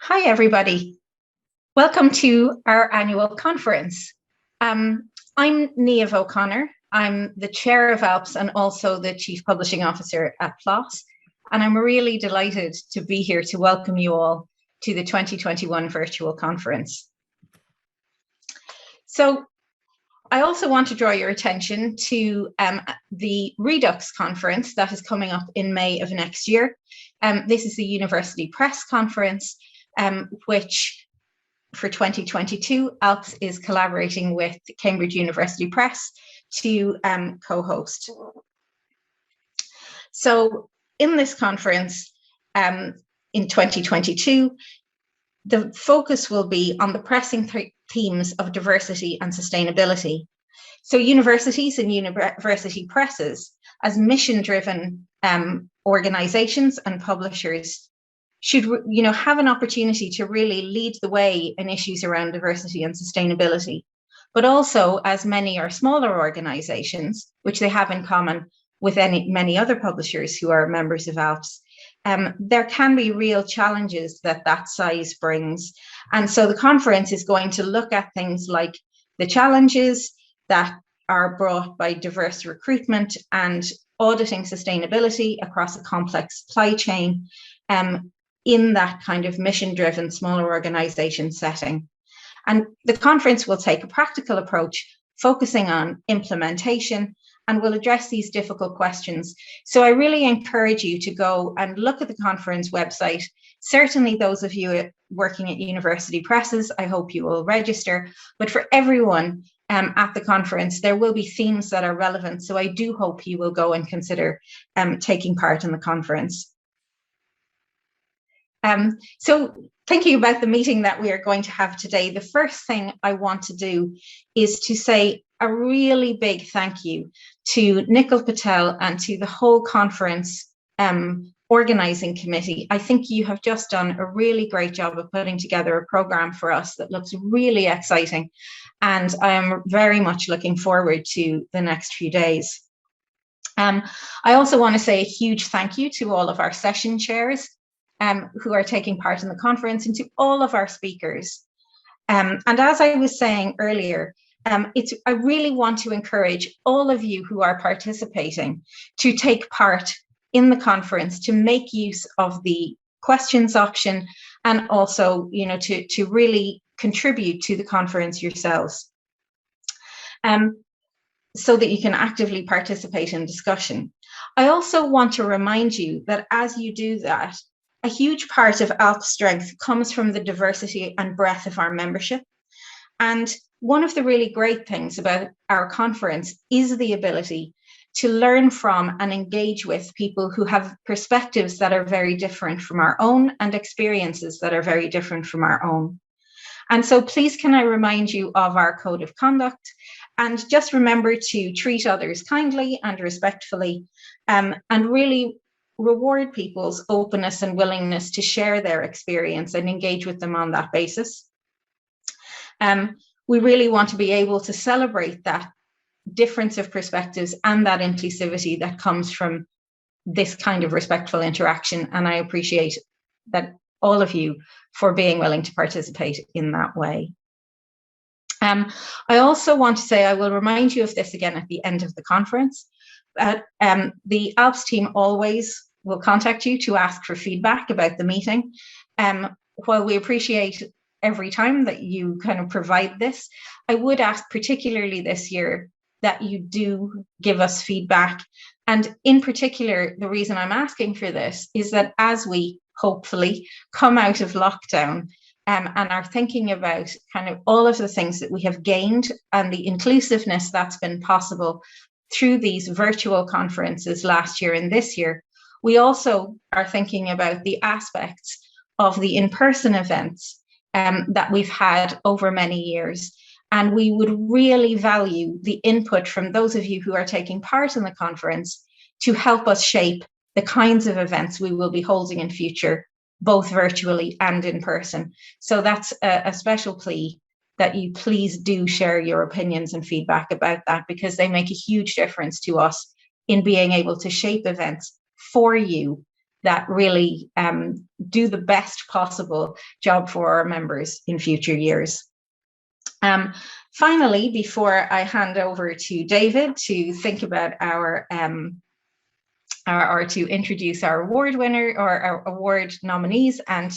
Hi, everybody. Welcome to our annual conference. I'm Niamh O'Connor. I'm the chair of ALPS and also the chief publishing officer at Plos. And I'm really delighted to be here to welcome you all to the 2021 virtual conference. So I also want to draw your attention to the Redux conference that is coming up in May of next year. This is the University Press Conference, which for 2022, ALPS is collaborating with Cambridge University Press to co-host. So in this conference in 2022, the focus will be on the pressing themes of diversity and sustainability. So universities and university presses, as mission-driven organizations and publishers, should have an opportunity to really lead the way in issues around diversity and sustainability. But also, as many are smaller organizations, which they have in common with many other publishers who are members of ALPS, there can be real challenges that size brings. And so the conference is going to look at things like the challenges that are brought by diverse recruitment and auditing sustainability across a complex supply chain in that kind of mission-driven smaller organization setting. And the conference will take a practical approach, focusing on implementation, and will address these difficult questions. So I really encourage you to go and look at the conference website. Certainly those of you working at university presses, I hope you will register. But for everyone at the conference, there will be themes that are relevant. So I do hope you will go and consider taking part in the conference. So thinking about the meeting that we are going to have today, the first thing I want to do is to say a really big thank you to Nikhil Patel and to the whole conference organizing committee. I think you have just done a really great job of putting together a program for us that looks really exciting. And I am very much looking forward to the next few days. I also want to say a huge thank you to all of our session chairs who are taking part in the conference, and to all of our speakers. And as I was saying earlier, I really want to encourage all of you who are participating to take part in the conference, to make use of the questions option, and also, to really contribute to the conference yourselves, so that you can actively participate in discussion. I also want to remind you that as you do that, a huge part of ALPS strength comes from the diversity and breadth of our membership. And one of the really great things about our conference is the ability to learn from and engage with people who have perspectives that are very different from our own and experiences that are very different from our own. And so please can I remind you of our code of conduct, and just remember to treat others kindly and respectfully, and really reward people's openness and willingness to share their experience and engage with them on that basis. We really want to be able to celebrate that difference of perspectives and that inclusivity that comes from this kind of respectful interaction. And I appreciate that all of you for being willing to participate in that way. I also want to say, I will remind you of this again at the end of the conference, the ALPS team always will contact you to ask for feedback about the meeting. While we appreciate every time that you kind of provide this, I would ask particularly this year that you do give us feedback. And in particular, the reason I'm asking for this is that as we hopefully come out of lockdown and are thinking about kind of all of the things that we have gained and the inclusiveness that's been possible through these virtual conferences last year and this year, we also are thinking about the aspects of the in-person events that we've had over many years. And we would really value the input from those of you who are taking part in the conference to help us shape the kinds of events we will be holding in future, both virtually and in person. So that's a special plea that you please do share your opinions and feedback about that, because they make a huge difference to us in being able to shape events for you that really do the best possible job for our members in future years. Finally, before I hand over to David to think about or to introduce our award winner or our award nominees and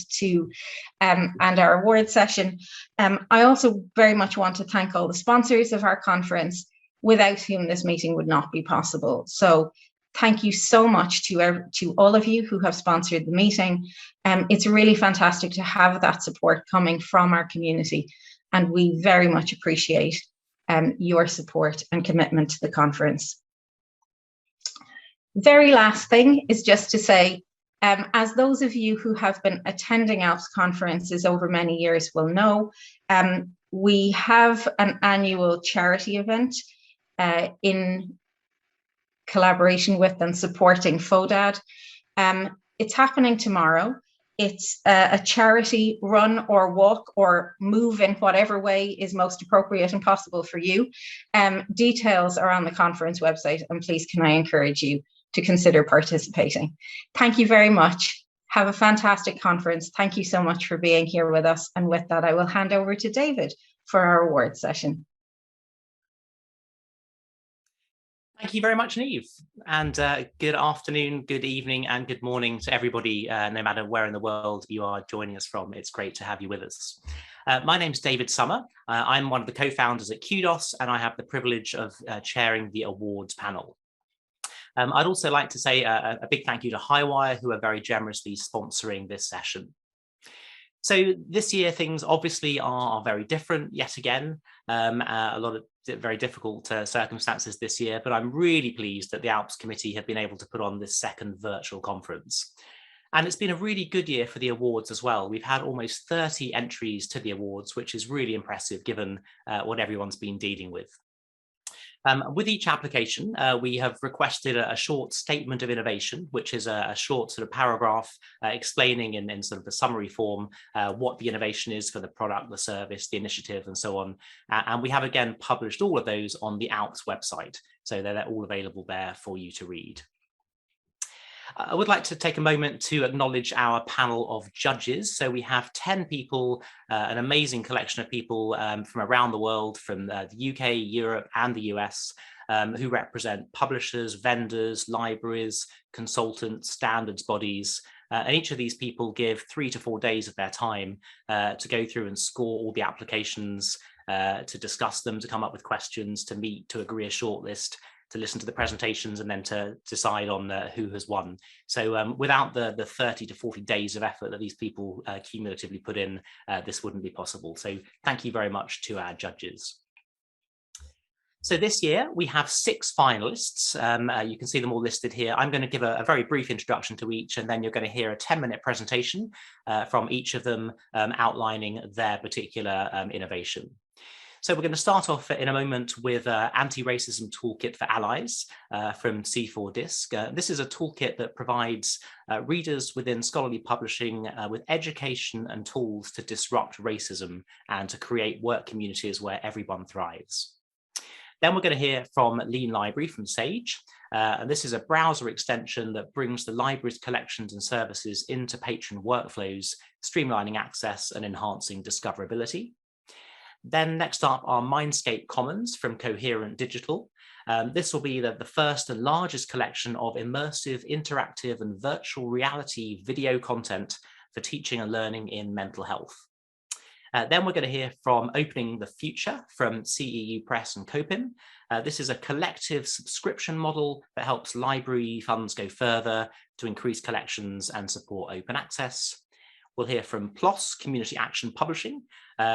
our award session, I also very much want to thank all the sponsors of our conference, without whom this meeting would not be possible. So thank you so much to all of you who have sponsored the meeting. It's really fantastic to have that support coming from our community, and we very much appreciate your support and commitment to the conference. Very last thing is just to say, as those of you who have been attending ALPS conferences over many years will know, we have an annual charity event in collaboration with and supporting FODAD. It's happening tomorrow. It's a charity run or walk or move in whatever way is most appropriate and possible for you. Details are on the conference website, and please can I encourage you to consider participating. Thank you very much. Have a fantastic conference. Thank you so much for being here with us. And with that, I will hand over to David for our awards session. Thank you very much, Niamh, and good afternoon, good evening, and good morning to everybody, no matter where in the world you are joining us from. It's great to have you with us. My name's David Sommer. I'm one of the co-founders at Kudos, and I have the privilege of chairing the awards panel. I'd also like to say a big thank you to Highwire, who are very generously sponsoring this session. So this year, things obviously are very different yet again. A lot of very difficult circumstances this year, but I'm really pleased that the ALPS committee have been able to put on this second virtual conference. And it's been a really good year for the awards as well. We've had almost 30 entries to the awards, which is really impressive given what everyone's been dealing with. With each application, we have requested a short statement of innovation, which is a short sort of paragraph explaining in sort of a summary form what the innovation is for the product, the service, the initiative, and so on. And we have again published all of those on the ALPS website, so they're all available there for you to read. I would like to take a moment to acknowledge our panel of judges. So we have 10 people, an amazing collection of people from around the world, from the UK, Europe, and the US, who represent publishers, vendors, libraries, consultants, standards bodies. And each of these people give 3 to 4 days of their time to go through and score all the applications, to discuss them, to come up with questions, to meet, to agree a shortlist, to listen to the presentations, and then to decide on who has won. So without the 30 to 40 days of effort that these people cumulatively put in, this wouldn't be possible. So thank you very much to our judges. So this year we have 6 finalists. You can see them all listed here. I'm going to give a very brief introduction to each, and then you're going to hear a 10-minute presentation from each of them outlining their particular innovation. So we're going to start off in a moment with Anti-Racism Toolkit for Allies from C4Disc. This is a toolkit that provides readers within scholarly publishing with education and tools to disrupt racism and to create work communities where everyone thrives. Then we're going to hear from Lean Library from Sage. And this is a browser extension that brings the library's collections and services into patron workflows, streamlining access and enhancing discoverability. Then next up are Mindscape Commons from Coherent Digital. This will be the first and largest collection of immersive, interactive and virtual reality video content for teaching and learning in mental health. Then we're going to hear from Opening the Future from CEU Press and Copim. This is a collective subscription model that helps library funds go further to increase collections and support open access. We'll hear from Plos, Community Action Publishing.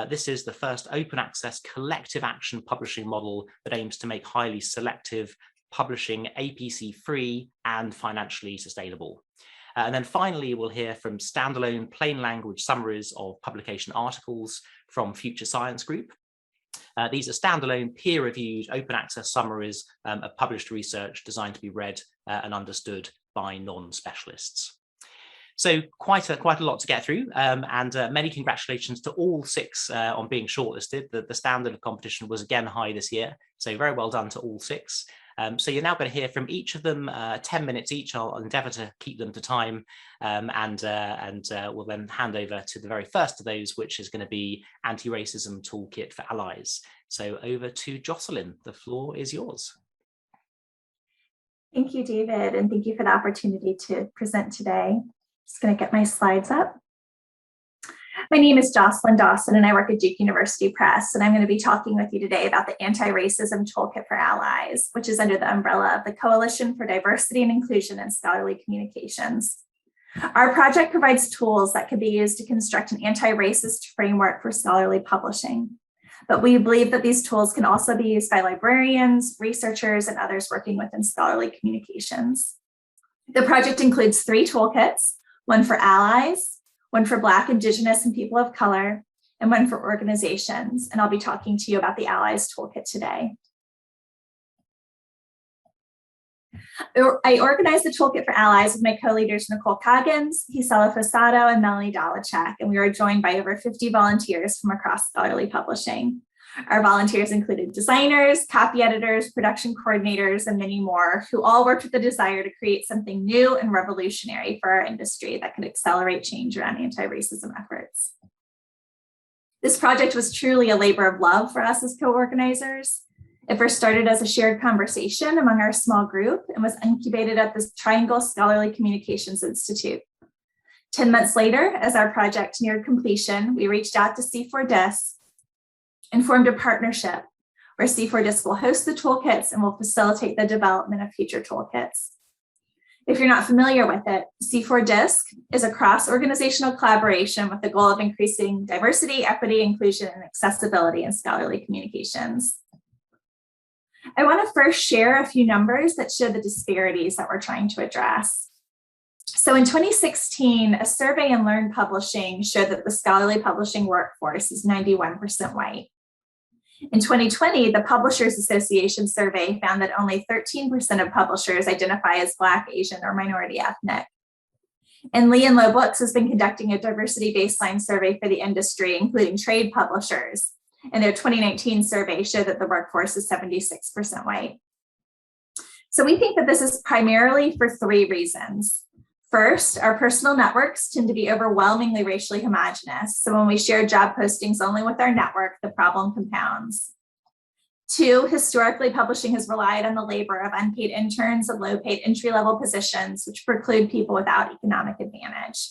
This is the first open access collective action publishing model that aims to make highly selective publishing APC free and financially sustainable. And then finally, we'll hear from standalone plain language summaries of publication articles from Future Science Group. These are standalone peer-reviewed open access summaries of published research designed to be read and understood by non-specialists. So quite a lot to get through, and many congratulations to all 6 on being shortlisted. The standard of competition was again high this year, so very well done to all 6. So you're now going to hear from each of them 10 minutes each. I'll endeavour to keep them to time, and we'll then hand over to the very first of those, which is going to be Anti-Racism Toolkit for Allies. So over to Jocelyn, the floor is yours. Thank you, David, and thank you for the opportunity to present today. Just going to get my slides up. My name is Jocelyn Dawson, and I work at Duke University Press, and I'm going to be talking with you today about the Anti-Racism Toolkit for Allies, which is under the umbrella of the Coalition for Diversity and Inclusion in Scholarly Communications. Our project provides tools that can be used to construct an anti-racist framework for scholarly publishing. But we believe that these tools can also be used by librarians, researchers, and others working within scholarly communications. The project includes 3 toolkits, one for allies, one for Black, Indigenous, and people of color, and one for organizations. And I'll be talking to you about the Allies Toolkit today. I organized the Toolkit for Allies with my co-leaders Nicole Coggins, Gisela Fosado, and Melanie Dalachek, and we were joined by over 50 volunteers from across scholarly publishing. Our volunteers included designers, copy editors, production coordinators, and many more, who all worked with the desire to create something new and revolutionary for our industry that could accelerate change around anti-racism efforts. This project was truly a labor of love for us as co-organizers. It first started as a shared conversation among our small group and was incubated at the Triangle Scholarly Communications Institute. 10 months later, as our project neared completion, we reached out to C4DISC and formed a partnership where C4DISC will host the toolkits and will facilitate the development of future toolkits. If you're not familiar with it, C4DISC is a cross-organizational collaboration with the goal of increasing diversity, equity, inclusion, and accessibility in scholarly communications. I want to first share a few numbers that show the disparities that we're trying to address. So in 2016, a survey in Learn Publishing showed that the scholarly publishing workforce is 91% white. In 2020, the Publishers Association survey found that only 13% of publishers identify as Black, Asian, or minority ethnic. And Lee and Low Books has been conducting a diversity baseline survey for the industry, including trade publishers. And their 2019 survey showed that the workforce is 76% white. So we think that this is primarily for 3 reasons. First, our personal networks tend to be overwhelmingly racially homogenous. So when we share job postings only with our network, the problem compounds. 2, historically, publishing has relied on the labor of unpaid interns and low-paid entry-level positions, which preclude people without economic advantage.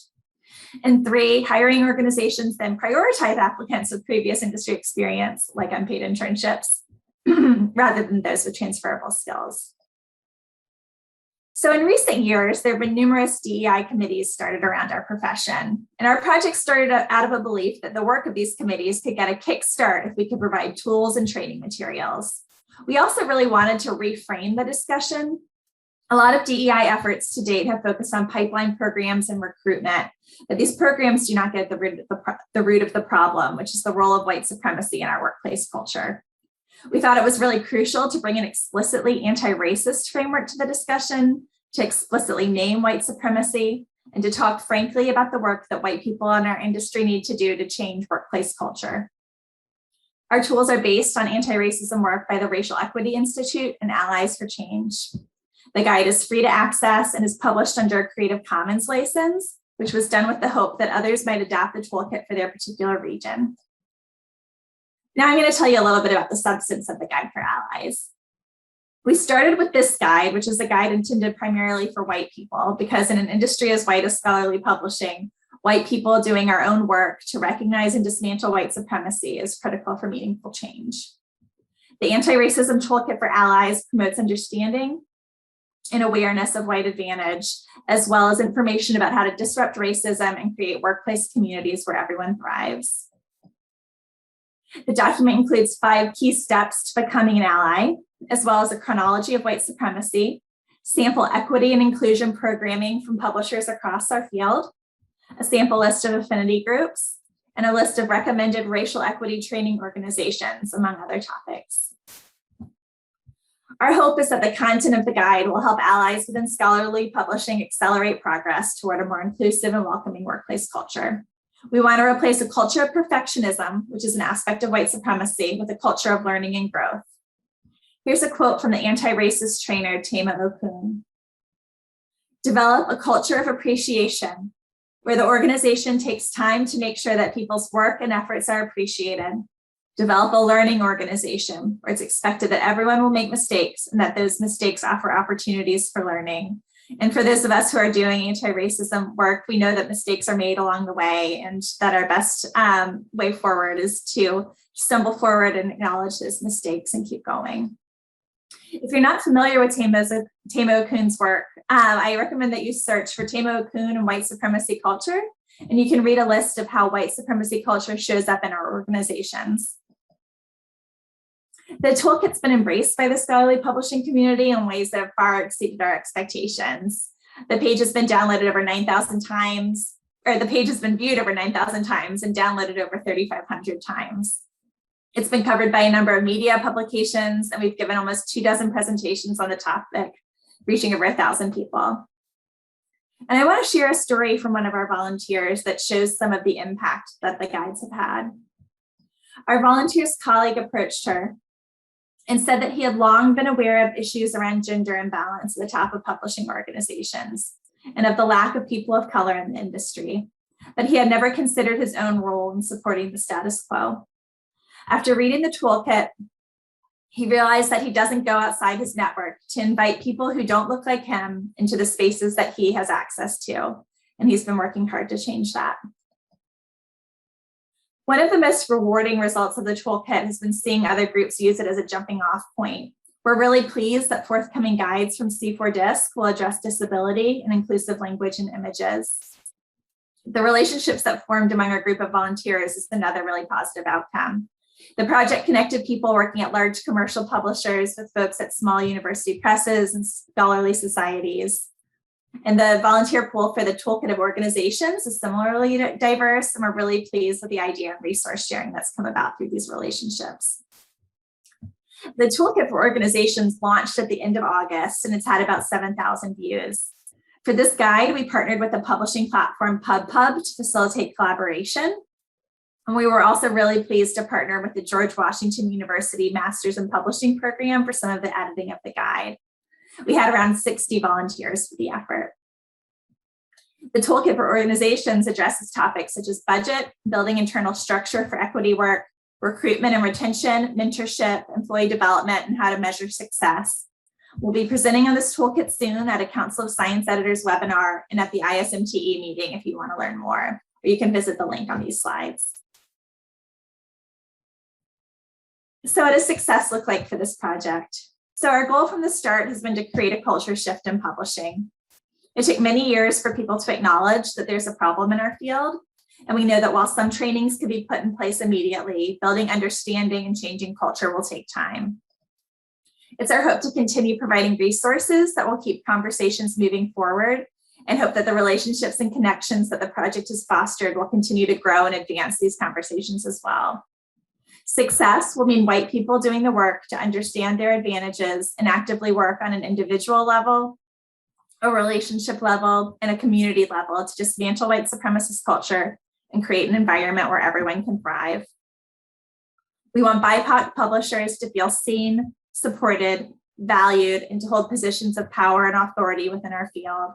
And 3, hiring organizations then prioritize applicants with previous industry experience, like unpaid internships, rather than those with transferable skills. So in recent years, there have been numerous DEI committees started around our profession. And our project started out of a belief that the work of these committees could get a kickstart if we could provide tools and training materials. We also really wanted to reframe the discussion. A lot of DEI efforts to date have focused on pipeline programs and recruitment, but these programs do not get the root of the problem, which is the role of white supremacy in our workplace culture. We thought it was really crucial to bring an explicitly anti-racist framework to the discussion, to explicitly name white supremacy, and to talk frankly about the work that white people in our industry need to do to change workplace culture. Our tools are based on anti-racism work by the Racial Equity Institute and Allies for Change. The guide is free to access and is published under a Creative Commons license, which was done with the hope that others might adopt the toolkit for their particular region. Now I'm going to tell you a little bit about the substance of the Guide for Allies. We started with this guide, which is a guide intended primarily for white people, because in an industry as white as scholarly publishing, white people doing our own work to recognize and dismantle white supremacy is critical for meaningful change. The Anti-Racism Toolkit for Allies promotes understanding and awareness of white advantage, as well as information about how to disrupt racism and create workplace communities where everyone thrives. The document includes 5 key steps to becoming an ally, as well as a chronology of white supremacy, sample equity and inclusion programming from publishers across our field, a sample list of affinity groups, and a list of recommended racial equity training organizations, among other topics. Our hope is that the content of the guide will help allies within scholarly publishing accelerate progress toward a more inclusive and welcoming workplace culture. We want to replace a culture of perfectionism, which is an aspect of white supremacy, with a culture of learning and growth. Here's a quote from the anti-racist trainer, Niamh O'Connor. Develop a culture of appreciation where the organization takes time to make sure that people's work and efforts are appreciated. Develop a learning organization where it's expected that everyone will make mistakes and that those mistakes offer opportunities for learning. And for those of us who are doing anti-racism work, we know that mistakes are made along the way and that our best way forward is to stumble forward and acknowledge those mistakes and keep going. If you're not familiar with Niamh O'Connor's work, I recommend that you search for Niamh O'Connor and white supremacy culture, and you can read a list of how white supremacy culture shows up in our organizations. The toolkit's been embraced by the scholarly publishing community in ways that have far exceeded our expectations. The page has been downloaded over 9,000 times, or the page has been viewed over 9,000 times and downloaded over 3,500 times. It's been covered by a number of media publications, and we've given almost 24 presentations on the topic, reaching over 1,000 people. And I want to share a story from one of our volunteers that shows some of the impact that the guides have had. Our volunteer's colleague approached her and said that he had long been aware of issues around gender imbalance at the top of publishing organizations and of the lack of people of color in the industry, but he had never considered his own role in supporting the status quo. After reading the toolkit, he realized that he doesn't go outside his network to invite people who don't look like him into the spaces that he has access to, and he's been working hard to change that. One of the most rewarding results of the toolkit has been seeing other groups use it as a jumping off point. We're really pleased that forthcoming guides from C4DISC will address disability and inclusive language and images. The relationships that formed among our group of volunteers is another really positive outcome. The project connected people working at large commercial publishers with folks at small university presses and scholarly societies. And the volunteer pool for the toolkit of organizations is similarly diverse, and we're really pleased with the idea and resource sharing that's come about through these relationships. The toolkit for organizations launched at the end of August, and it's had about 7,000 views. For this guide, we partnered with the publishing platform PubPub to facilitate collaboration. And we were also really pleased to partner with the George Washington University Masters in Publishing program for some of the editing of the guide. We had around 60 volunteers for the effort. The toolkit for organizations addresses topics such as budget, building internal structure for equity work, recruitment and retention, mentorship, employee development, and how to measure success. We'll be presenting on this toolkit soon at a Council of Science Editors webinar and at the ISMTE meeting if you want to learn more, or you can visit the link on these slides. So what does success look like for this project? So our goal from the start has been to create a culture shift in publishing. It took many years for people to acknowledge that there's a problem in our field. And we know that while some trainings can be put in place immediately, building understanding and changing culture will take time. It's our hope to continue providing resources that will keep conversations moving forward and hope that the relationships and connections that the project has fostered will continue to grow and advance these conversations as well. Success will mean white people doing the work to understand their advantages and actively work on an individual level, a relationship level, and a community level to dismantle white supremacist culture and create an environment where everyone can thrive. We want BIPOC publishers to feel seen, supported, valued, and to hold positions of power and authority within our field.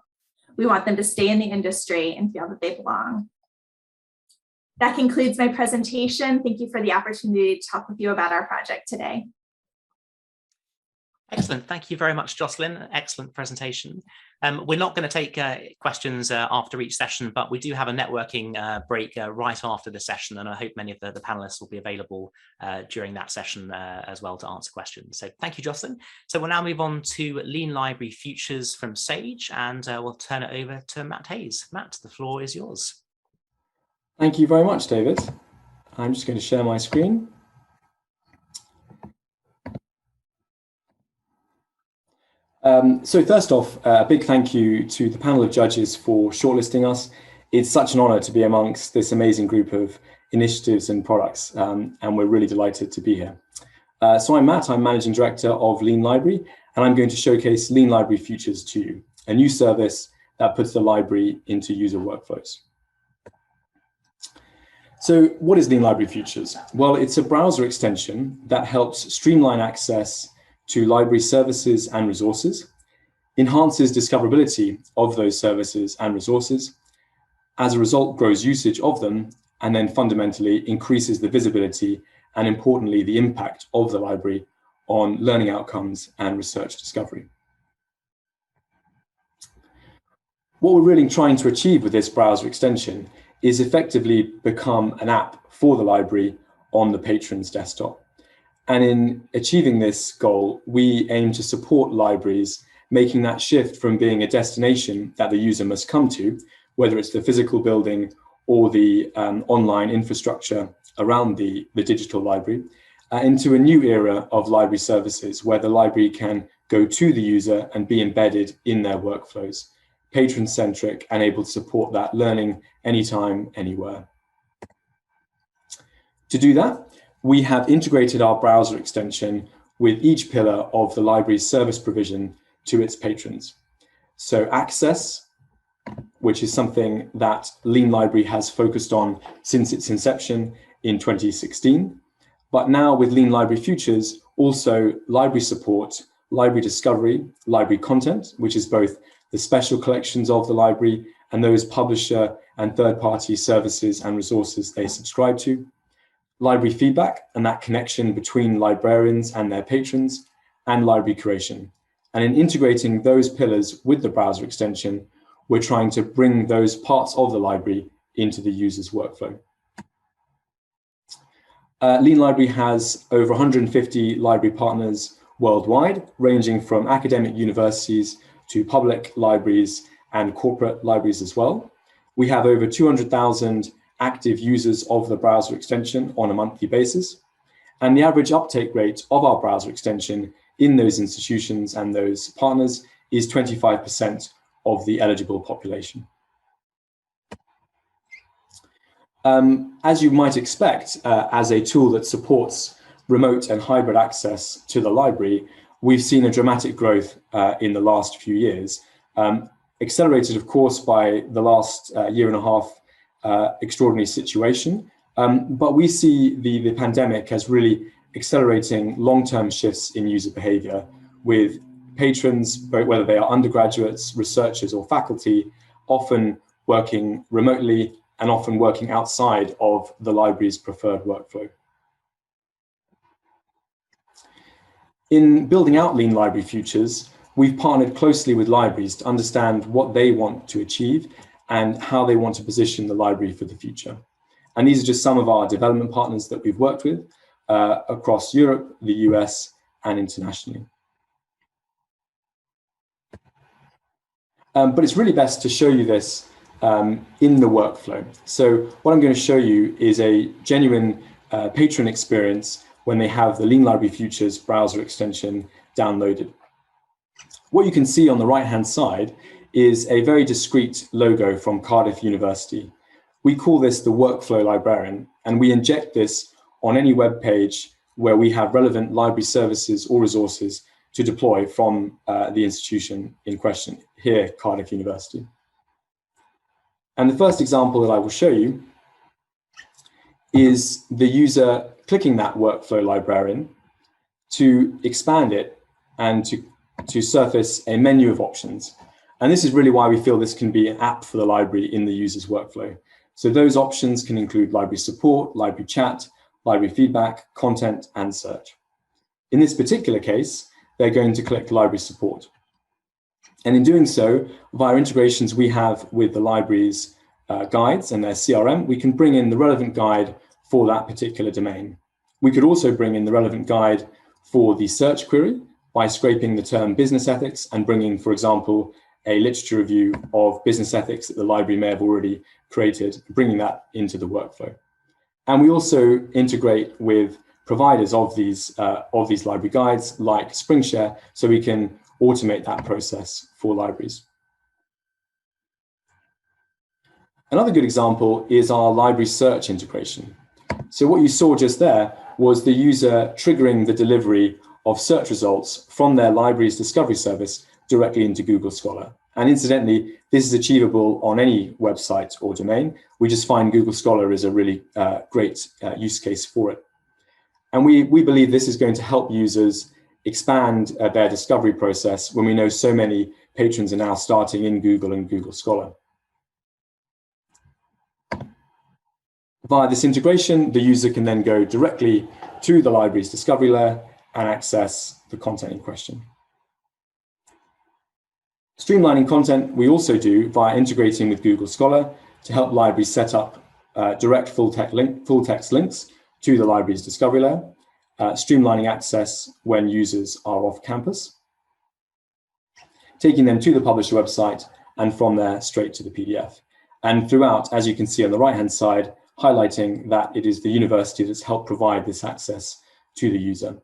We want them to stay in the industry and feel that they belong. That concludes my presentation. Thank you for the opportunity to talk with you about our project today. Excellent. Thank you very much, Jocelyn. Excellent presentation. We're not going to take questions after each session, but we do have a networking break right after the session, and I hope many of the panelists will be available during that session as well to answer questions. So thank you, Jocelyn. So we'll now move on to Lean Library Futures from Sage, and we'll turn it over to Matt Hayes. Matt, the floor is yours. Thank you very much, David. I'm just going to share my screen. So first off, a big thank you to the panel of judges for shortlisting us. It's such an honor to be amongst this amazing group of initiatives and products, and we're really delighted to be here. So I'm Matt, I'm Managing Director of Lean Library, and I'm going to showcase Lean Library Futures to you, a new service that puts the library into user workflows. So what is Lean Library Futures? Well, it's a browser extension that helps streamline access to library services and resources, enhances discoverability of those services and resources, as a result grows usage of them, and then fundamentally increases the visibility and, importantly, the impact of the library on learning outcomes and research discovery. What we're really trying to achieve with this browser extension is effectively become an app for the library on the patron's desktop. And in achieving this goal, we aim to support libraries making that shift from being a destination that the user must come to, whether it's the physical building or the online infrastructure around the digital library, into a new era of library services where the library can go to the user and be embedded in their workflows, patron-centric and able to support that learning anytime, anywhere. To do that, we have integrated our browser extension with each pillar of the library's service provision to its patrons. So access, which is something that Lean Library has focused on since its inception in 2016. But now with Lean Library Futures, also library support, library discovery, library content, which is both the special collections of the library and those publisher and third-party services and resources they subscribe to, library feedback and that connection between librarians and their patrons, and library curation. And in integrating those pillars with the browser extension, we're trying to bring those parts of the library into the user's workflow. Lean Library has over 150 library partners worldwide, ranging from academic universities to public libraries and corporate libraries as well. We have over 200,000 active users of the browser extension on a monthly basis. And the average uptake rate of our browser extension in those institutions and those partners is 25% of the eligible population. As you might expect, as a tool that supports remote and hybrid access to the library, we've seen a dramatic growth in the last few years, accelerated, of course, by the last year and a half extraordinary situation. But we see the pandemic as really accelerating long-term shifts in user behavior, with patrons, whether they are undergraduates, researchers, or faculty, often working remotely and often working outside of the library's preferred workflow. In building out Lean Library Futures, we've partnered closely with libraries to understand what they want to achieve and how they want to position the library for the future. And these are just some of our development partners that we've worked with across Europe, the US, and internationally. But it's really best to show you this in the workflow. So what I'm going to show you is a genuine patron experience when they have the Lean Library Futures browser extension downloaded. What you can see on the right-hand side is a very discrete logo from Cardiff University. We call this the Workflow Librarian, and we inject this on any web page where we have relevant library services or resources to deploy from the institution in question, here, Cardiff University. And the first example that I will show you is the user clicking that Workflow Librarian to expand it and to surface a menu of options. And this is really why we feel this can be an app for the library in the user's workflow. So those options can include library support, library chat, library feedback, content, and search. In this particular case, they're going to click library support. And in doing so, via integrations we have with the library's guides and their CRM, we can bring in the relevant guide for that particular domain. We could also bring in the relevant guide for the search query by scraping the term business ethics and bringing, for example, a literature review of business ethics that the library may have already created, bringing that into the workflow. And we also integrate with providers of these library guides like SpringShare, so we can automate that process for libraries. Another good example is our library search integration. So what you saw just there was the user triggering the delivery of search results from their library's discovery service directly into Google Scholar. And incidentally, this is achievable on any website or domain. We just find Google Scholar is a really great use case for it. And we believe this is going to help users expand their discovery process when we know so many patrons are now starting in Google and Google Scholar. Via this integration, the user can then go directly to the library's discovery layer and access the content in question. Streamlining content we also do via integrating with Google Scholar to help libraries set up direct full-text links to the library's discovery layer, streamlining access when users are off campus, taking them to the publisher website, and from there straight to the PDF. And throughout, as you can see on the right-hand side, highlighting that it is the university that's helped provide this access to the user.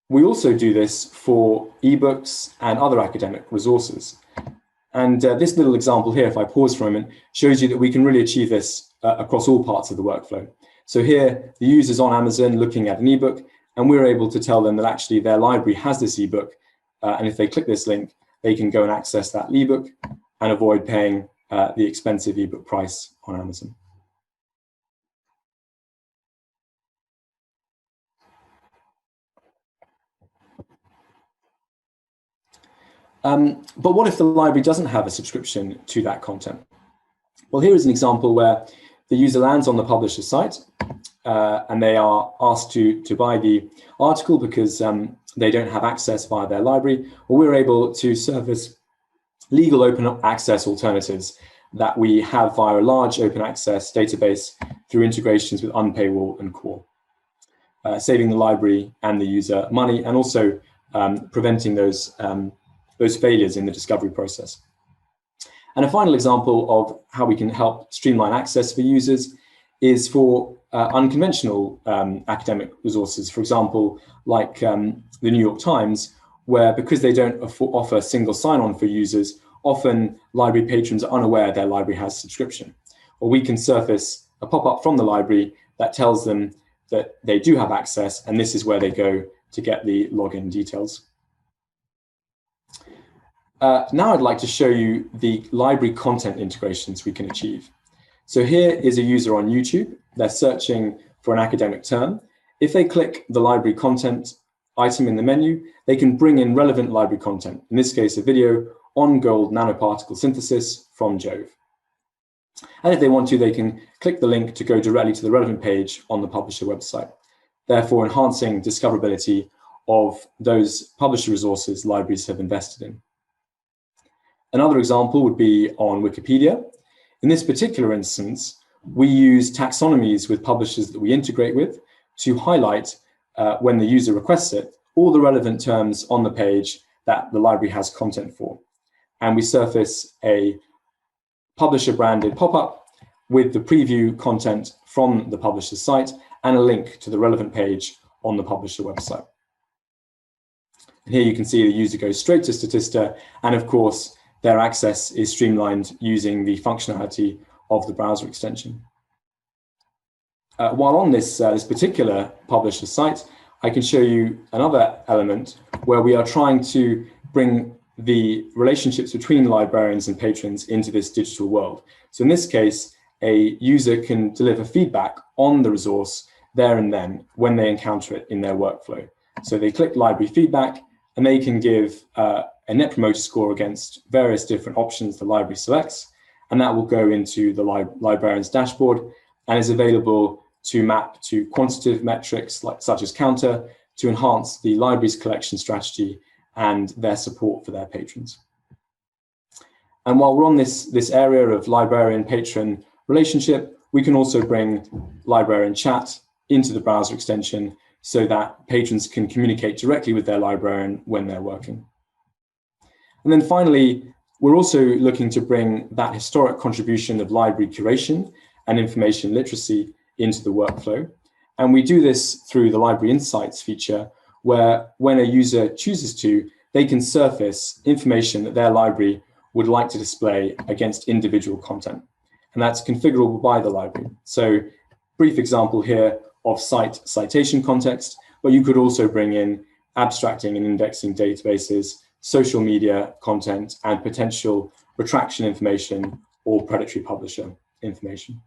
We also do this for ebooks and other academic resources. And this little example here, if I pause for a moment, shows you that we can really achieve this across all parts of the workflow. So here, the user's on Amazon looking at an ebook, and we're able to tell them that actually their library has this ebook, and if they click this link, they can go and access that ebook and avoid paying the expensive ebook price on Amazon. But what if the library doesn't have a subscription to that content? Well, here is an example where the user lands on the publisher's site and they are asked to buy the article because they don't have access via their library, or we're able to service legal open access alternatives that we have via a large open access database through integrations with Unpaywall and Core, saving the library and the user money, and also preventing those failures in the discovery process. And a final example of how we can help streamline access for users is for unconventional academic resources, for example, like the New York Times, where because they don't offer single sign-on for users, often library patrons are unaware their library has subscription. Or we can surface a pop-up from the library that tells them that they do have access, and this is where they go to get the login details. Now I'd like to show you the library content integrations we can achieve. So here is a user on YouTube. They're searching for an academic term. If they click the library content item in the menu, they can bring in relevant library content, in this case, a video on gold nanoparticle synthesis from Jove. And if they want to, they can click the link to go directly to the relevant page on the publisher website, therefore enhancing discoverability of those publisher resources libraries have invested in. Another example would be on Wikipedia. In this particular instance, we use taxonomies with publishers that we integrate with to highlight, when the user requests it, all the relevant terms on the page that the library has content for. And we surface a publisher-branded pop-up with the preview content from the publisher's site and a link to the relevant page on the publisher website. And here you can see the user goes straight to Statista, and of course, their access is streamlined using the functionality of the browser extension. While on this particular publisher site, I can show you another element where we are trying to bring the relationships between librarians and patrons into this digital world. So in this case, a user can deliver feedback on the resource there and then when they encounter it in their workflow. So they click library feedback and they can give a net promoter score against various different options the library selects, and that will go into the librarian's dashboard and is available to map to quantitative metrics such as counter to enhance the library's collection strategy and their support for their patrons. And while we're on this area of librarian-patron relationship, we can also bring librarian chat into the browser extension so that patrons can communicate directly with their librarian when they're working. And then finally, we're also looking to bring that historic contribution of library curation and information literacy into the workflow. And we do this through the Library Insights feature, where when a user chooses to, they can surface information that their library would like to display against individual content. And that's configurable by the library. So brief example here of citation context, but you could also bring in abstracting and indexing databases, social media content, and potential retraction information or predatory publisher information.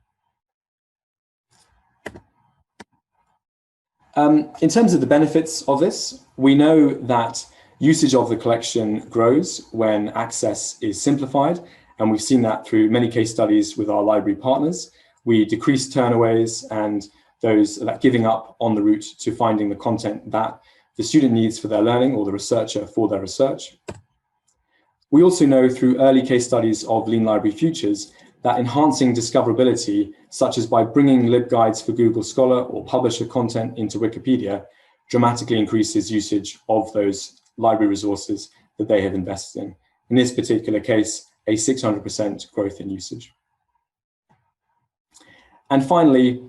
In terms of the benefits of this, we know that usage of the collection grows when access is simplified, and we've seen that through many case studies with our library partners. We decrease turnaways and those that giving up on the route to finding the content that the student needs for their learning or the researcher for their research. We also know through early case studies of Lean Library Futures that enhancing discoverability, such as by bringing LibGuides for Google Scholar or publisher content into Wikipedia, dramatically increases usage of those library resources that they have invested in. In this particular case, a 600% growth in usage. And finally,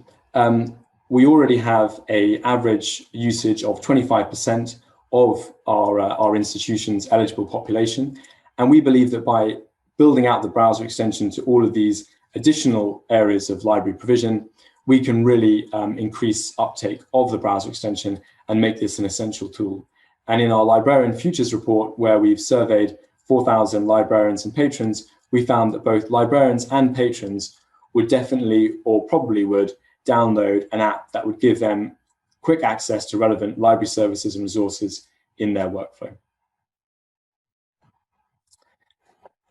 we already have an average usage of 25% of our institution's eligible population. And we believe that by building out the browser extension to all of these additional areas of library provision, we can really increase uptake of the browser extension and make this an essential tool. And in our Librarian Futures report, where we've surveyed 4,000 librarians and patrons, we found that both librarians and patrons would definitely, or probably would, download an app that would give them quick access to relevant library services and resources in their workflow.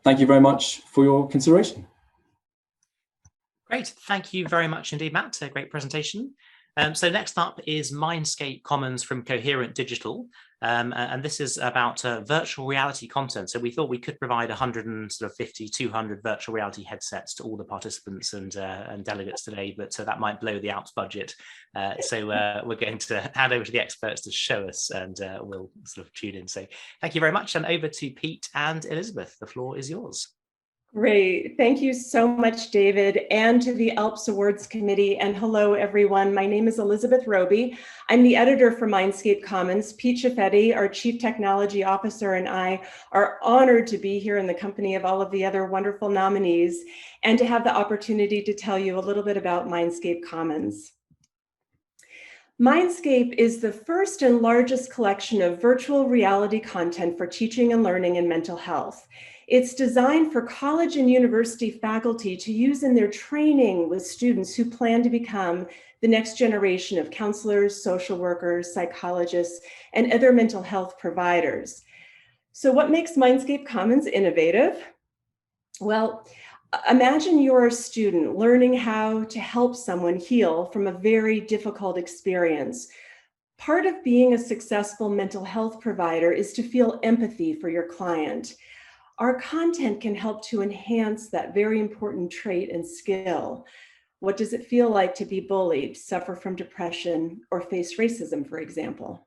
Thank you very much for your consideration. Great, thank you very much indeed, Matt. A great presentation. So next up is Mindscape Commons from Coherent Digital, and this is about virtual reality content. So we thought we could provide 150, 200 virtual reality headsets to all the participants and delegates today, but that might blow the ALPS budget. So we're going to hand over to the experts to show us, and we'll sort of tune in. So thank you very much, and over to Pete and Elizabeth. The floor is yours. Great. Thank you so much, David, and to the ALPS Awards Committee. And hello, everyone. My name is Elizabeth Roby. I'm the editor for Mindscape Commons. Pete Ciaffetti, our Chief Technology Officer, and I are honored to be here in the company of all of the other wonderful nominees and to have the opportunity to tell you a little bit about Mindscape Commons. Mindscape is the first and largest collection of virtual reality content for teaching and learning in mental health. It's designed for college and university faculty to use in their training with students who plan to become the next generation of counselors, social workers, psychologists, and other mental health providers. So what makes Mindscape Commons innovative? Well, imagine you're a student learning how to help someone heal from a very difficult experience. Part of being a successful mental health provider is to feel empathy for your client. Our content can help to enhance that very important trait and skill. What does it feel like to be bullied, suffer from depression, or face racism, for example?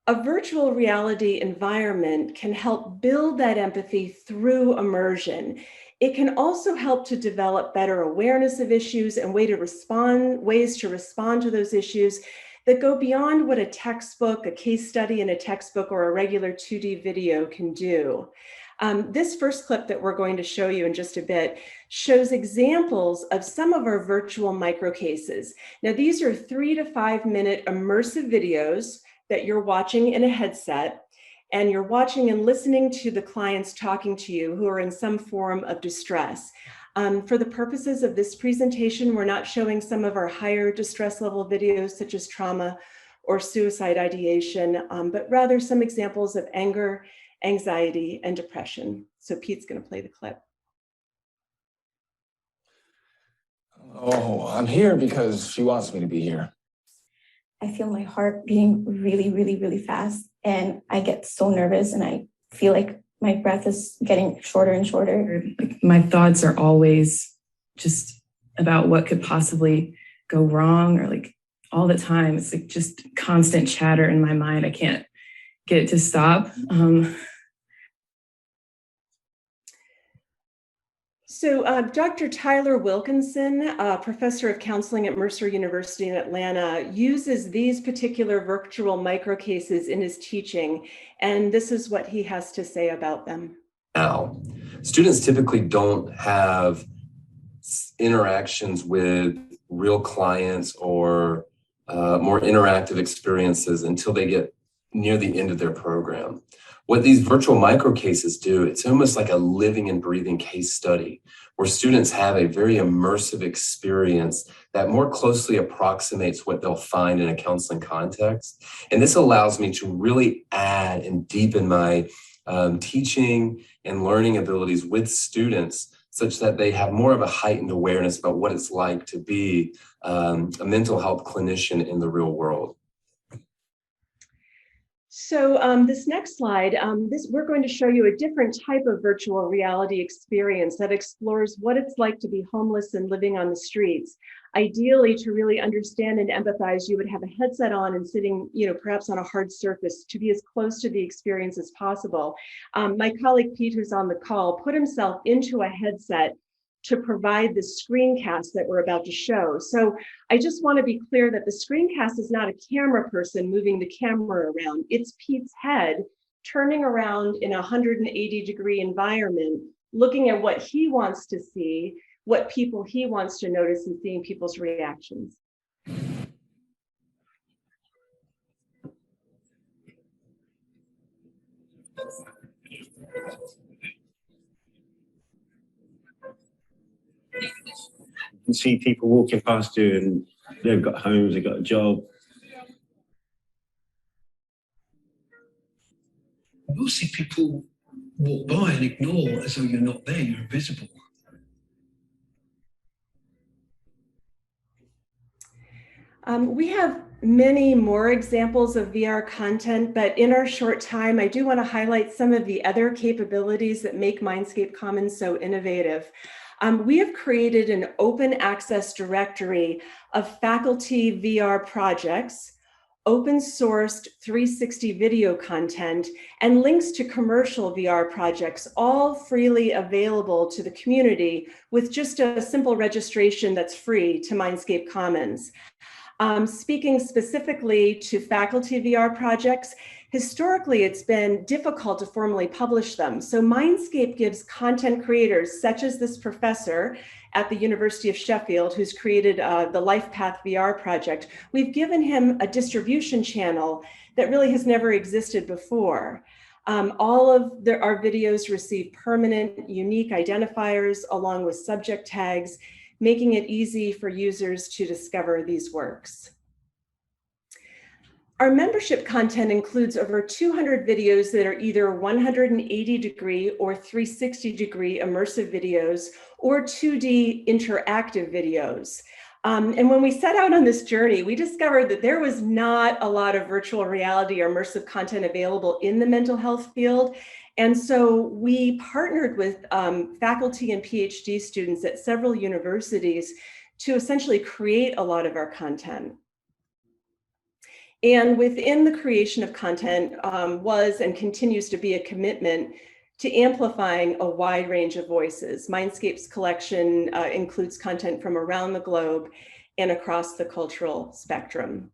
A virtual reality environment can help build that empathy through immersion. It can also help to develop better awareness of issues and ways to respond to those issues that go beyond what a textbook, a case study in a textbook, or a regular 2D video can do. This first clip that we're going to show you in just a bit shows examples of some of our virtual micro cases. Now, these are 3 to 5 minute immersive videos that you're watching in a headset, and you're watching and listening to the clients talking to you who are in some form of distress. For the purposes of this presentation, we're not showing some of our higher distress level videos, such as trauma or suicide ideation, but rather some examples of anger, anxiety, and depression. So Pete's going to play the clip. Oh, I'm here because she wants me to be here. I feel my heart beating really, really, really fast, and I get so nervous, and I feel like my breath is getting shorter and shorter. My thoughts are always just about what could possibly go wrong, or like all the time. It's like just constant chatter in my mind. I can't get it to stop. So Dr. Tyler Wilkinson, professor of counseling at Mercer University in Atlanta, uses these particular virtual micro cases in his teaching, and this is what he has to say about them. Now, students typically don't have interactions with real clients or more interactive experiences until they get near the end of their program. What these virtual micro cases do, it's almost like a living and breathing case study where students have a very immersive experience that more closely approximates what they'll find in a counseling context. And this allows me to really add and deepen my teaching and learning abilities with students such that they have more of a heightened awareness about what it's like to be a mental health clinician in the real world. So this next slide, we're going to show you a different type of virtual reality experience that explores what it's like to be homeless and living on the streets. Ideally, to really understand and empathize, you would have a headset on and sitting, perhaps on a hard surface to be as close to the experience as possible. My colleague Pete, who's on the call, put himself into a headset to provide the screencast that we're about to show. So I just want to be clear that the screencast is not a camera person moving the camera around. It's Pete's head turning around in a 180-degree environment, looking at what he wants to see, what people he wants to notice, and seeing people's reactions. You can see people walking past you and they've got homes, they've got a job. You'll see people walk by and ignore as though you're not there, you're invisible. We have many more examples of VR content, but in our short time, I do want to highlight some of the other capabilities that make Mindscape Commons so innovative. We have created an open access directory of faculty VR projects, open sourced 360 video content, and links to commercial VR projects, all freely available to the community with just a simple registration that's free to Mindscape Commons. Speaking specifically to faculty VR projects, historically, it's been difficult to formally publish them. So Mindscape gives content creators, such as this professor at the University of Sheffield, who's created the LifePath VR project, we've given him a distribution channel that really has never existed before. All of our videos receive permanent, unique identifiers along with subject tags, making it easy for users to discover these works. Our membership content includes over 200 videos that are either 180-degree or 360-degree immersive videos or 2D interactive videos. And when we set out on this journey, we discovered that there was not a lot of virtual reality or immersive content available in the mental health field. And so we partnered with faculty and PhD students at several universities to essentially create a lot of our content. And within the creation of content was and continues to be a commitment to amplifying a wide range of voices. Mindscape's collection includes content from around the globe and across the cultural spectrum.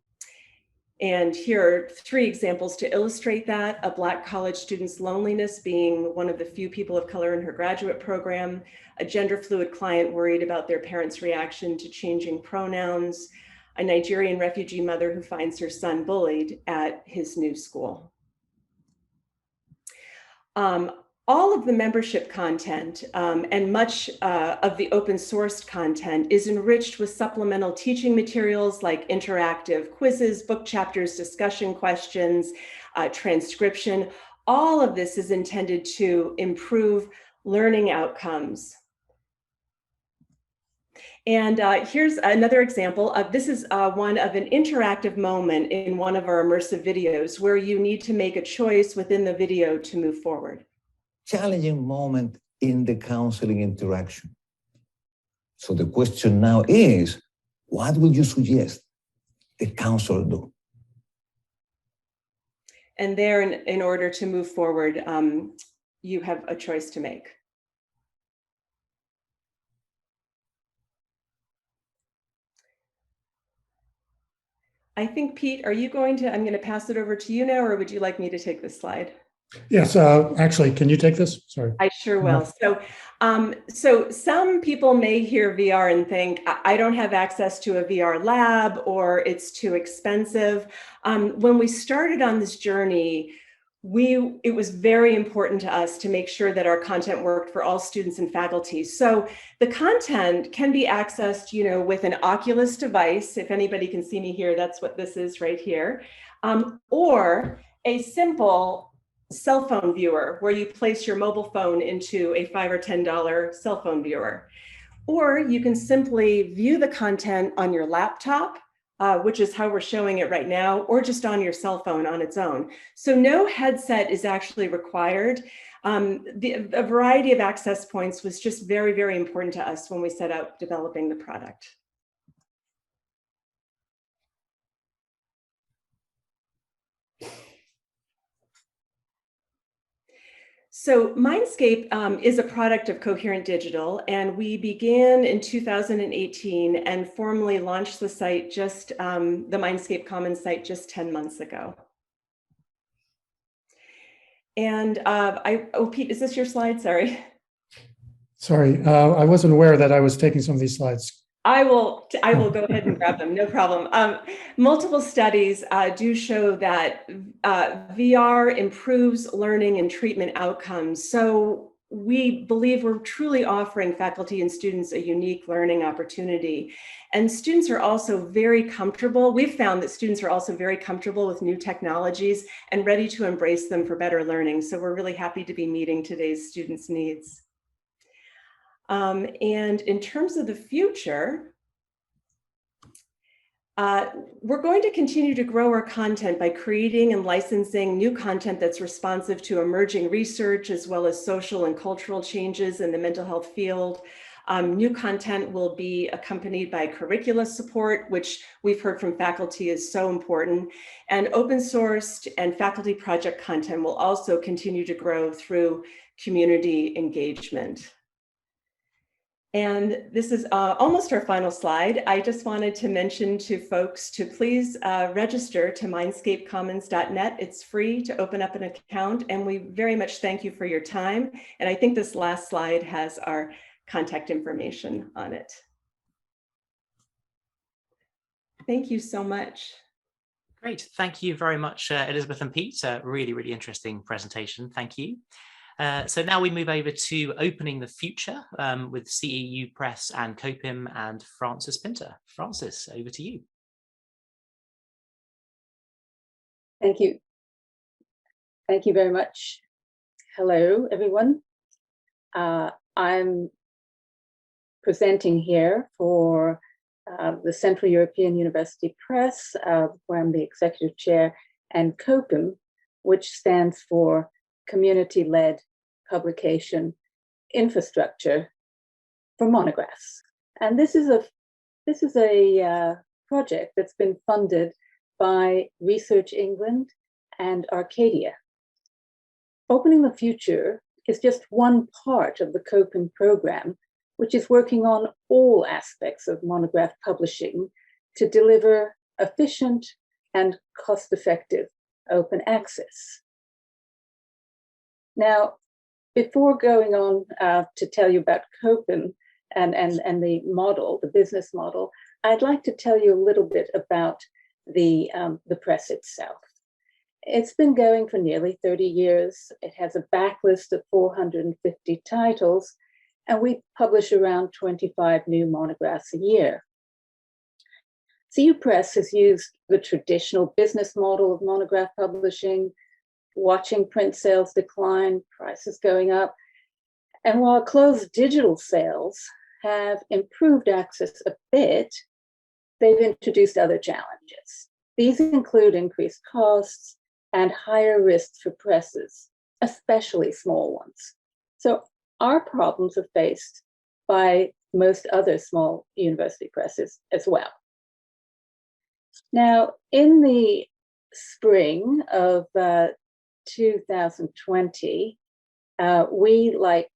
And here are 3 examples to illustrate that: a Black college student's loneliness being one of the few people of color in her graduate program, a gender fluid client worried about their parents' reaction to changing pronouns, a Nigerian refugee mother who finds her son bullied at his new school. All of the membership content and much of the open sourced content is enriched with supplemental teaching materials like interactive quizzes, book chapters, discussion questions, transcription. All of this is intended to improve learning outcomes. And here's another example of this is one of an interactive moment in one of our immersive videos where you need to make a choice within the video to move forward. Challenging moment in the counseling interaction. So the question now is, what would you suggest the counselor do? And there, in order to move forward, you have a choice to make. I think, Pete, are you going to, I'm going to pass it over to you now, or would you like me to take this slide? Yes, actually, can you take this? Sorry. I sure will. So some people may hear VR and think, I don't have access to a VR lab or it's too expensive. When we started on this journey, it was very important to us to make sure that our content worked for all students and faculty. So the content can be accessed, with an Oculus device. If anybody can see me here, that's what this is right here. Or a simple cell phone viewer where you place your mobile phone into a $5 or $10 cell phone viewer. Or you can simply view the content on your laptop, which is how we're showing it right now, or just on your cell phone on its own. So no headset is actually required. A variety of access points was just very, very important to us when we set out developing the product. So Mindscape is a product of Coherent Digital, and we began in 2018 and formally launched the site the Mindscape Commons site just 10 months ago. And Pete, is this your slide? Sorry. Sorry, I wasn't aware that I was taking some of these slides. I will go ahead and grab them, no problem. Multiple studies do show that VR improves learning and treatment outcomes. So we believe we're truly offering faculty and students a unique learning opportunity. And students are also very comfortable. We've found that students are also very comfortable with new technologies and ready to embrace them for better learning. So we're really happy to be meeting today's students' needs. And in terms of the future, we're going to continue to grow our content by creating and licensing new content that's responsive to emerging research, as well as social and cultural changes in the mental health field. New content will be accompanied by curricula support, which we've heard from faculty is so important. And open sourced and faculty project content will also continue to grow through community engagement. And this is almost our final slide. I just wanted to mention to folks to please register to mindscapecommons.net. It's free to open up an account, and we very much thank you for your time. And I think this last slide has our contact information on it. Thank you so much. Great. Thank you very much, Elizabeth and Pete. Really, really interesting presentation. Thank you. So now we move over to Opening the Future with CEU Press and COPIM and Francis Pinter. Francis, over to you. Thank you. Thank you very much. Hello, everyone. I'm presenting here for the Central European University Press, where I'm the Executive Chair, and COPIM, which stands for Community-Led Publication Infrastructure for Monographs. And this is a project that's been funded by Research England and Arcadia. Opening the Future is just one part of the COPIM program, which is working on all aspects of monograph publishing to deliver efficient and cost-effective open access. Now, before going on to tell you about COPIM and the model, the business model, I'd like to tell you a little bit about the press itself. It's been going for nearly 30 years. It has a backlist of 450 titles, and we publish around 25 new monographs a year. CEU Press has used the traditional business model of monograph publishing, watching print sales decline, prices going up. And while closed digital sales have improved access a bit, they've introduced other challenges. These include increased costs and higher risks for presses, especially small ones. So our problems are faced by most other small university presses as well. Now, in the spring of 2020, we, like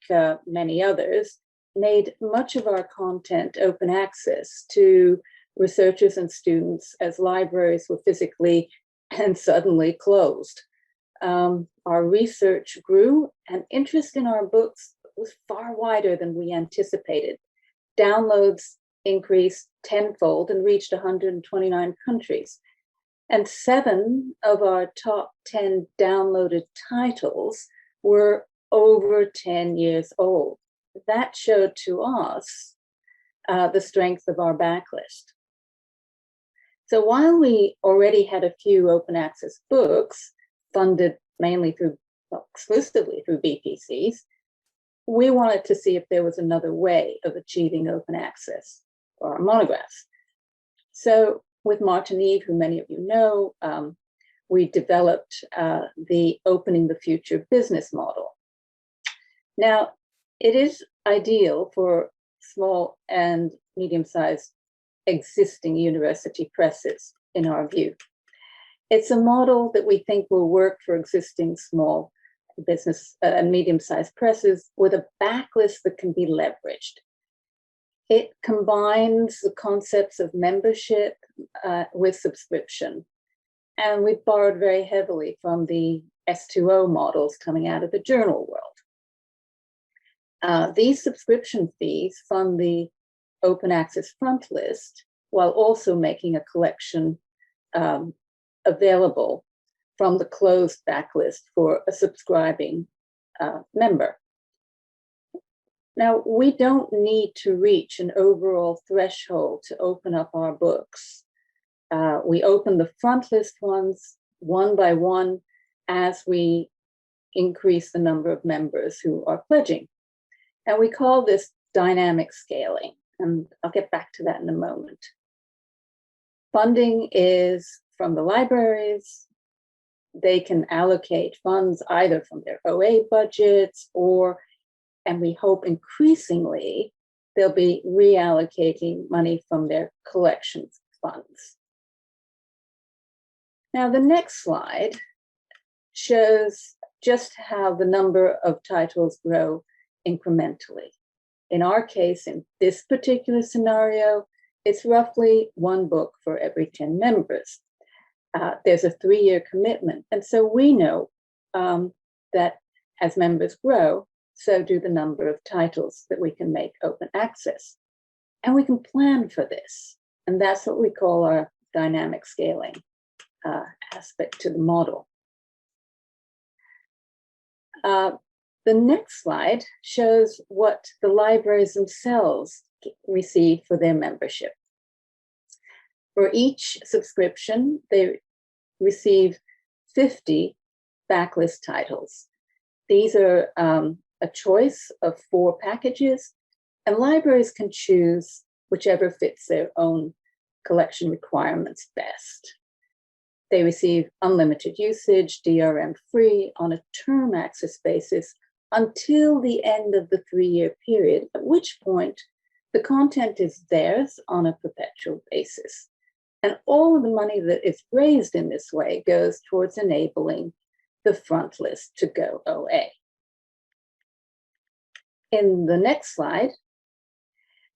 many others, made much of our content open access to researchers and students as libraries were physically and suddenly closed. Our research grew, and interest in our books was far wider than we anticipated. Downloads increased tenfold and reached 129 countries. And 7 of our top 10 downloaded titles were over 10 years old. That showed to us the strength of our backlist. So while we already had a few open access books funded mainly through, well, exclusively through BPCs, we wanted to see if there was another way of achieving open access for our monographs. So with Niamh, who many of you know, we developed the Opening the Future business model. Now, it is ideal for small and medium-sized existing university presses, in our view. It's a model that we think will work for existing small business and medium-sized presses with a backlist that can be leveraged. It combines the concepts of membership with subscription. And we've borrowed very heavily from the S2O models coming out of the journal world. These subscription fees fund the open access front list while also making a collection available from the closed backlist for a subscribing member. Now, we don't need to reach an overall threshold to open up our books. We open the front list ones one by one as we increase the number of members who are pledging. And we call this dynamic scaling. And I'll get back to that in a moment. Funding is from the libraries. They can allocate funds either from their OA budgets or, and we hope increasingly, they'll be reallocating money from their collections funds. Now, the next slide shows just how the number of titles grow incrementally. In our case, in this particular scenario, it's roughly 1 book for every 10 members. There's a 3-year commitment. And so we know that as members grow, so do the number of titles that we can make open access. And we can plan for this. And that's what we call our dynamic scaling aspect to the model. The next slide shows what the libraries themselves receive for their membership. For each subscription, they receive 50 backlist titles. These are a choice of 4 packages, and libraries can choose whichever fits their own collection requirements best. They receive unlimited usage, DRM free, on a term access basis until the end of the 3-year period, at which point the content is theirs on a perpetual basis. And all of the money that is raised in this way goes towards enabling the front list to go OA. In the next slide,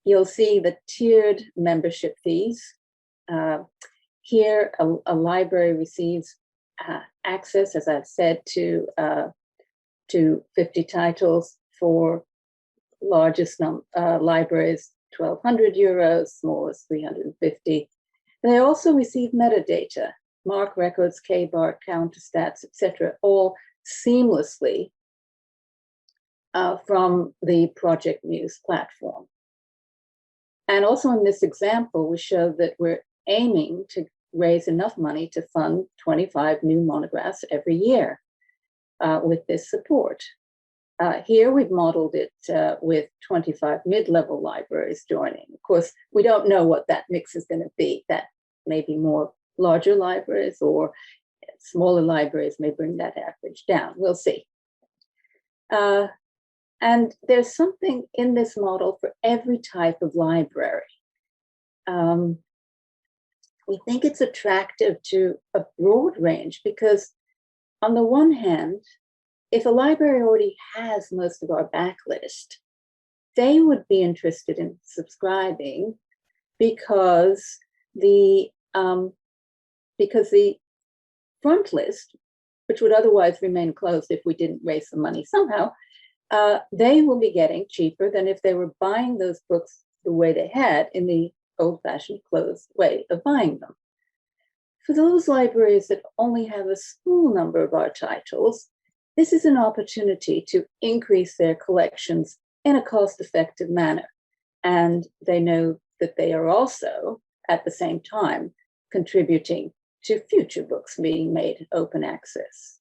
you'll see the tiered membership fees. Here, a library receives access, as I've said, to 50 titles. For largest libraries, 1,200 euros, smallest 350. They also receive metadata, MARC records, KBAR, counterstats, etc., all seamlessly from the Project Muse platform. And also in this example, we show that we're aiming to raise enough money to fund 25 new monographs every year with this support. Here we've modeled it with 25 mid-level libraries joining. Of course, we don't know what that mix is going to be. That may be more larger libraries, or smaller libraries may bring that average down. We'll see. And there's something in this model for every type of library. We think it's attractive to a broad range because on the one hand, if a library already has most of our backlist, they would be interested in subscribing because the front list, which would otherwise remain closed if we didn't raise the money somehow, they will be getting cheaper than if they were buying those books the way they had in the old-fashioned closed way of buying them. For those libraries that only have a small number of our titles, this is an opportunity to increase their collections in a cost-effective manner. And they know that they are also, at the same time, contributing to future books being made open access.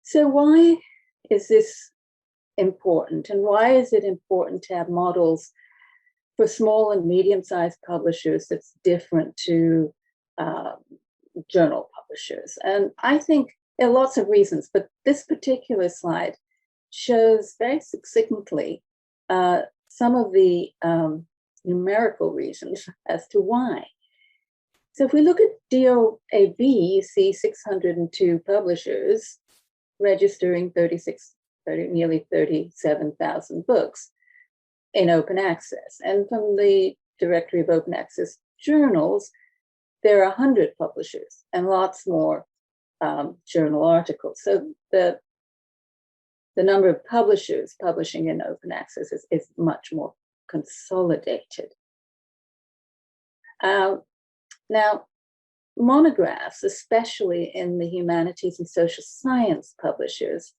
So why is this important? And why is it important to have models for small and medium-sized publishers that's different to journal publishers? And I think there are lots of reasons, but this particular slide shows very succinctly some of the numerical reasons as to why. So if we look at DOAB, you see 602 publishers registering nearly 37,000 books in open access. And from the Directory of Open Access Journals, there are 100 publishers and lots more journal articles. So the number of publishers publishing in open access is much more consolidated. Now, monographs, especially in the humanities and social science publishers,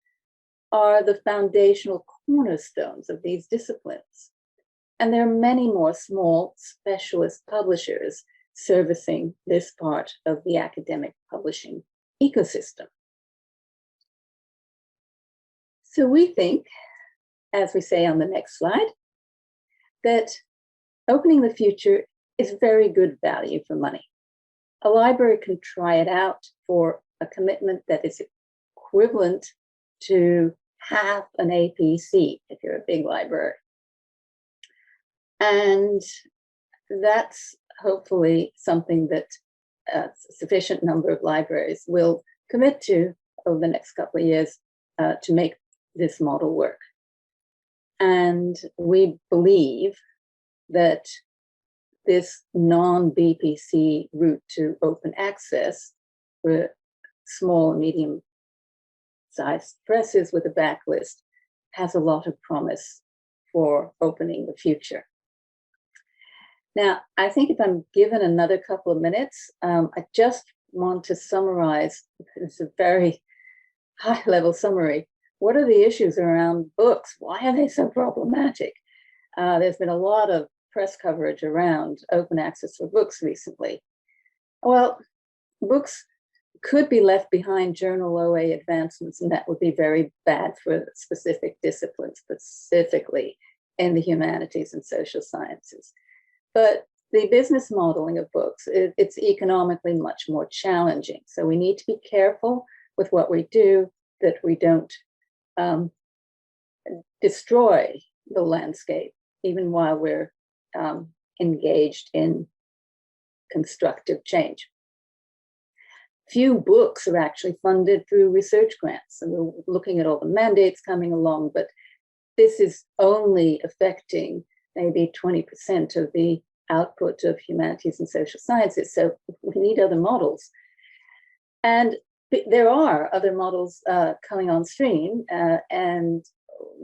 are the foundational cornerstones of these disciplines. And there are many more small specialist publishers servicing this part of the academic publishing ecosystem. So we think, as we say on the next slide, that opening the future is very good value for money. A library can try it out for a commitment that is equivalent to half an APC if you're a big library. And that's hopefully something that a sufficient number of libraries will commit to over the next couple of years to make this model work. And we believe that this non-BPC route to open access for small and medium-sized presses with a backlist has a lot of promise for opening the future. Now, I think if I'm given another couple of minutes, I just want to summarize, it's a very high-level summary. What are the issues around books? Why are they so problematic? There's been a lot of press coverage around open access for books recently. Well, books could be left behind journal OA advancements, and that would be very bad for specific disciplines, specifically in the humanities and social sciences. But the business modeling of books, it's economically much more challenging. So we need to be careful with what we do, that we don't destroy the landscape, even while we're engaged in constructive change. Few books are actually funded through research grants, and we're looking at all the mandates coming along, but this is only affecting maybe 20% of the output of humanities and social sciences. So we need other models. And there are other models coming on stream, and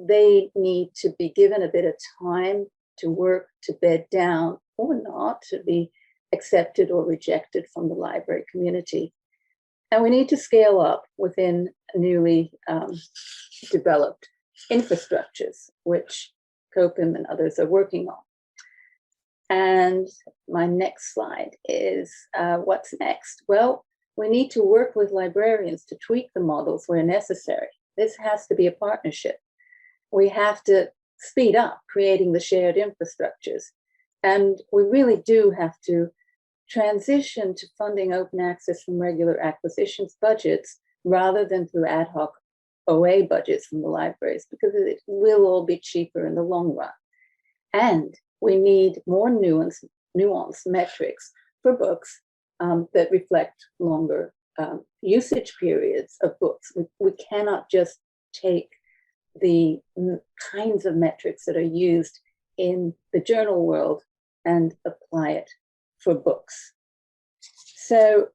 they need to be given a bit of time to work, to bed down or not, to be accepted or rejected from the library community. And we need to scale up within newly developed infrastructures, which COPIM and others are working on. And my next slide is what's next? Well, we need to work with librarians to tweak the models where necessary. This has to be a partnership. We have to speed up creating the shared infrastructures. And we really do have to transition to funding open access from regular acquisitions budgets rather than through ad hoc OA budgets from the libraries, because it will all be cheaper in the long run. And we need more nuanced metrics for books that reflect longer usage periods of books. We cannot just take the kinds of metrics that are used in the journal world and apply it for books. So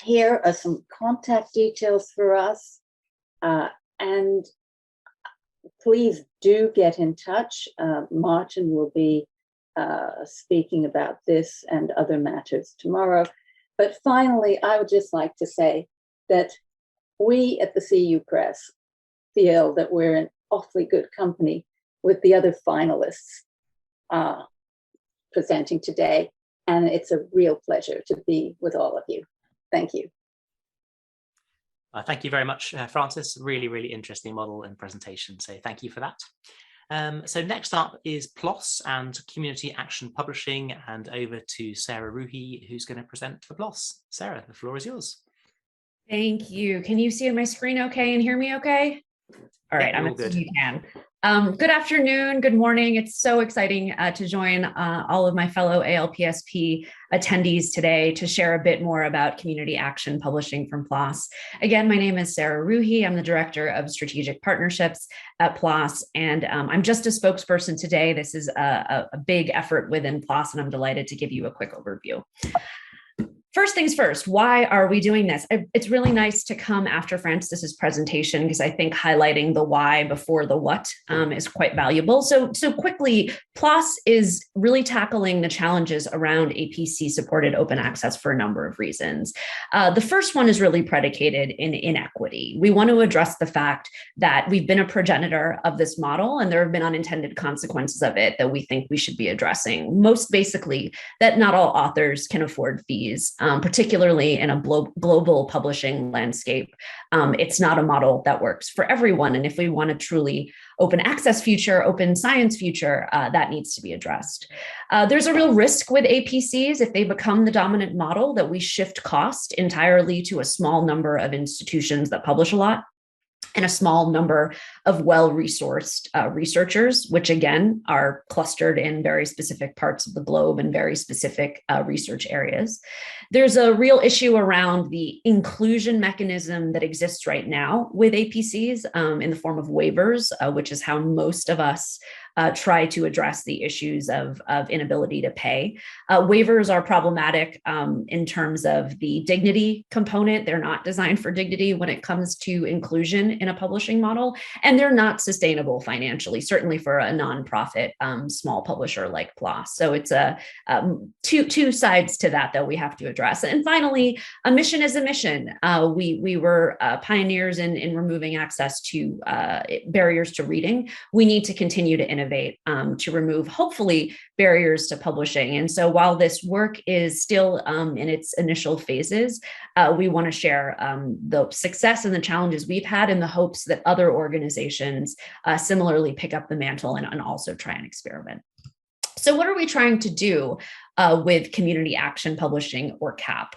here are some contact details for us, and please do get in touch. Martin will be speaking about this and other matters tomorrow. But finally, I would just like to say that we at the CU Press feel that we're in awfully good company with the other finalists presenting today. And it's a real pleasure to be with all of you. Thank you. Thank you very much, Frances. Really, really interesting model and presentation. So thank you for that. So next up is Plos and Community Action Publishing, and over to Sarah Ruhi, who's going to present for Plos. Sarah, the floor is yours. Thank you. Can you see my screen okay and hear me okay? All right, I'm assuming you can. Good afternoon, good morning. It's so exciting to join all of my fellow ALPSP attendees today to share a bit more about community action publishing from Plos. Again, my name is Sarah Ruhi. I'm the Director of Strategic Partnerships at Plos, and I'm just a spokesperson today. This is a big effort within Plos, and I'm delighted to give you a quick overview. First things first, why are we doing this? It's really nice to come after Frances's presentation because I think highlighting the why before the what is quite valuable. So quickly, Plos is really tackling the challenges around APC-supported open access for a number of reasons. The first one is really predicated in inequity. We want to address the fact that we've been a progenitor of this model and there have been unintended consequences of it that we think we should be addressing. Most basically, that not all authors can afford fees. Particularly in a global publishing landscape. It's not a model that works for everyone. And if we want a truly open access future, open science future, that needs to be addressed. There's a real risk with APCs if they become the dominant model that we shift cost entirely to a small number of institutions that publish a lot and a small number of well-resourced researchers, which again are clustered in very specific parts of the globe and very specific research areas. There's a real issue around the inclusion mechanism that exists right now with APCs in the form of waivers, which is how most of us try to address the issues of inability to pay. Waivers are problematic in terms of the dignity component. They're not designed for dignity when it comes to inclusion in a publishing model, and they're not sustainable financially, certainly for a nonprofit small publisher like Plos. So it's two sides to that we have to address. And finally, a mission is a mission. We were pioneers in removing access to barriers to reading. We need to continue to innovate to remove, hopefully, barriers to publishing. And so while this work is still in its initial phases, we want to share the success and the challenges we've had in the hopes that other organizations similarly pick up the mantle and also try and experiment. So what are we trying to do with Community Action Publishing, or CAP?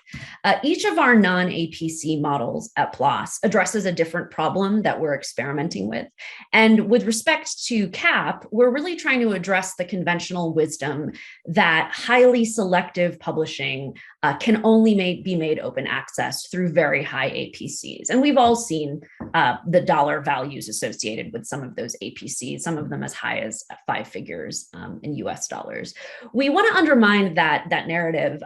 Each of our non-APC models at Plos addresses a different problem that we're experimenting with. And with respect to CAP, we're really trying to address the conventional wisdom that highly selective publishing can only be made open access through very high APCs. And we've all seen the dollar values associated with some of those APCs, some of them as high as 5 figures in US dollars. We want to undermine that narrative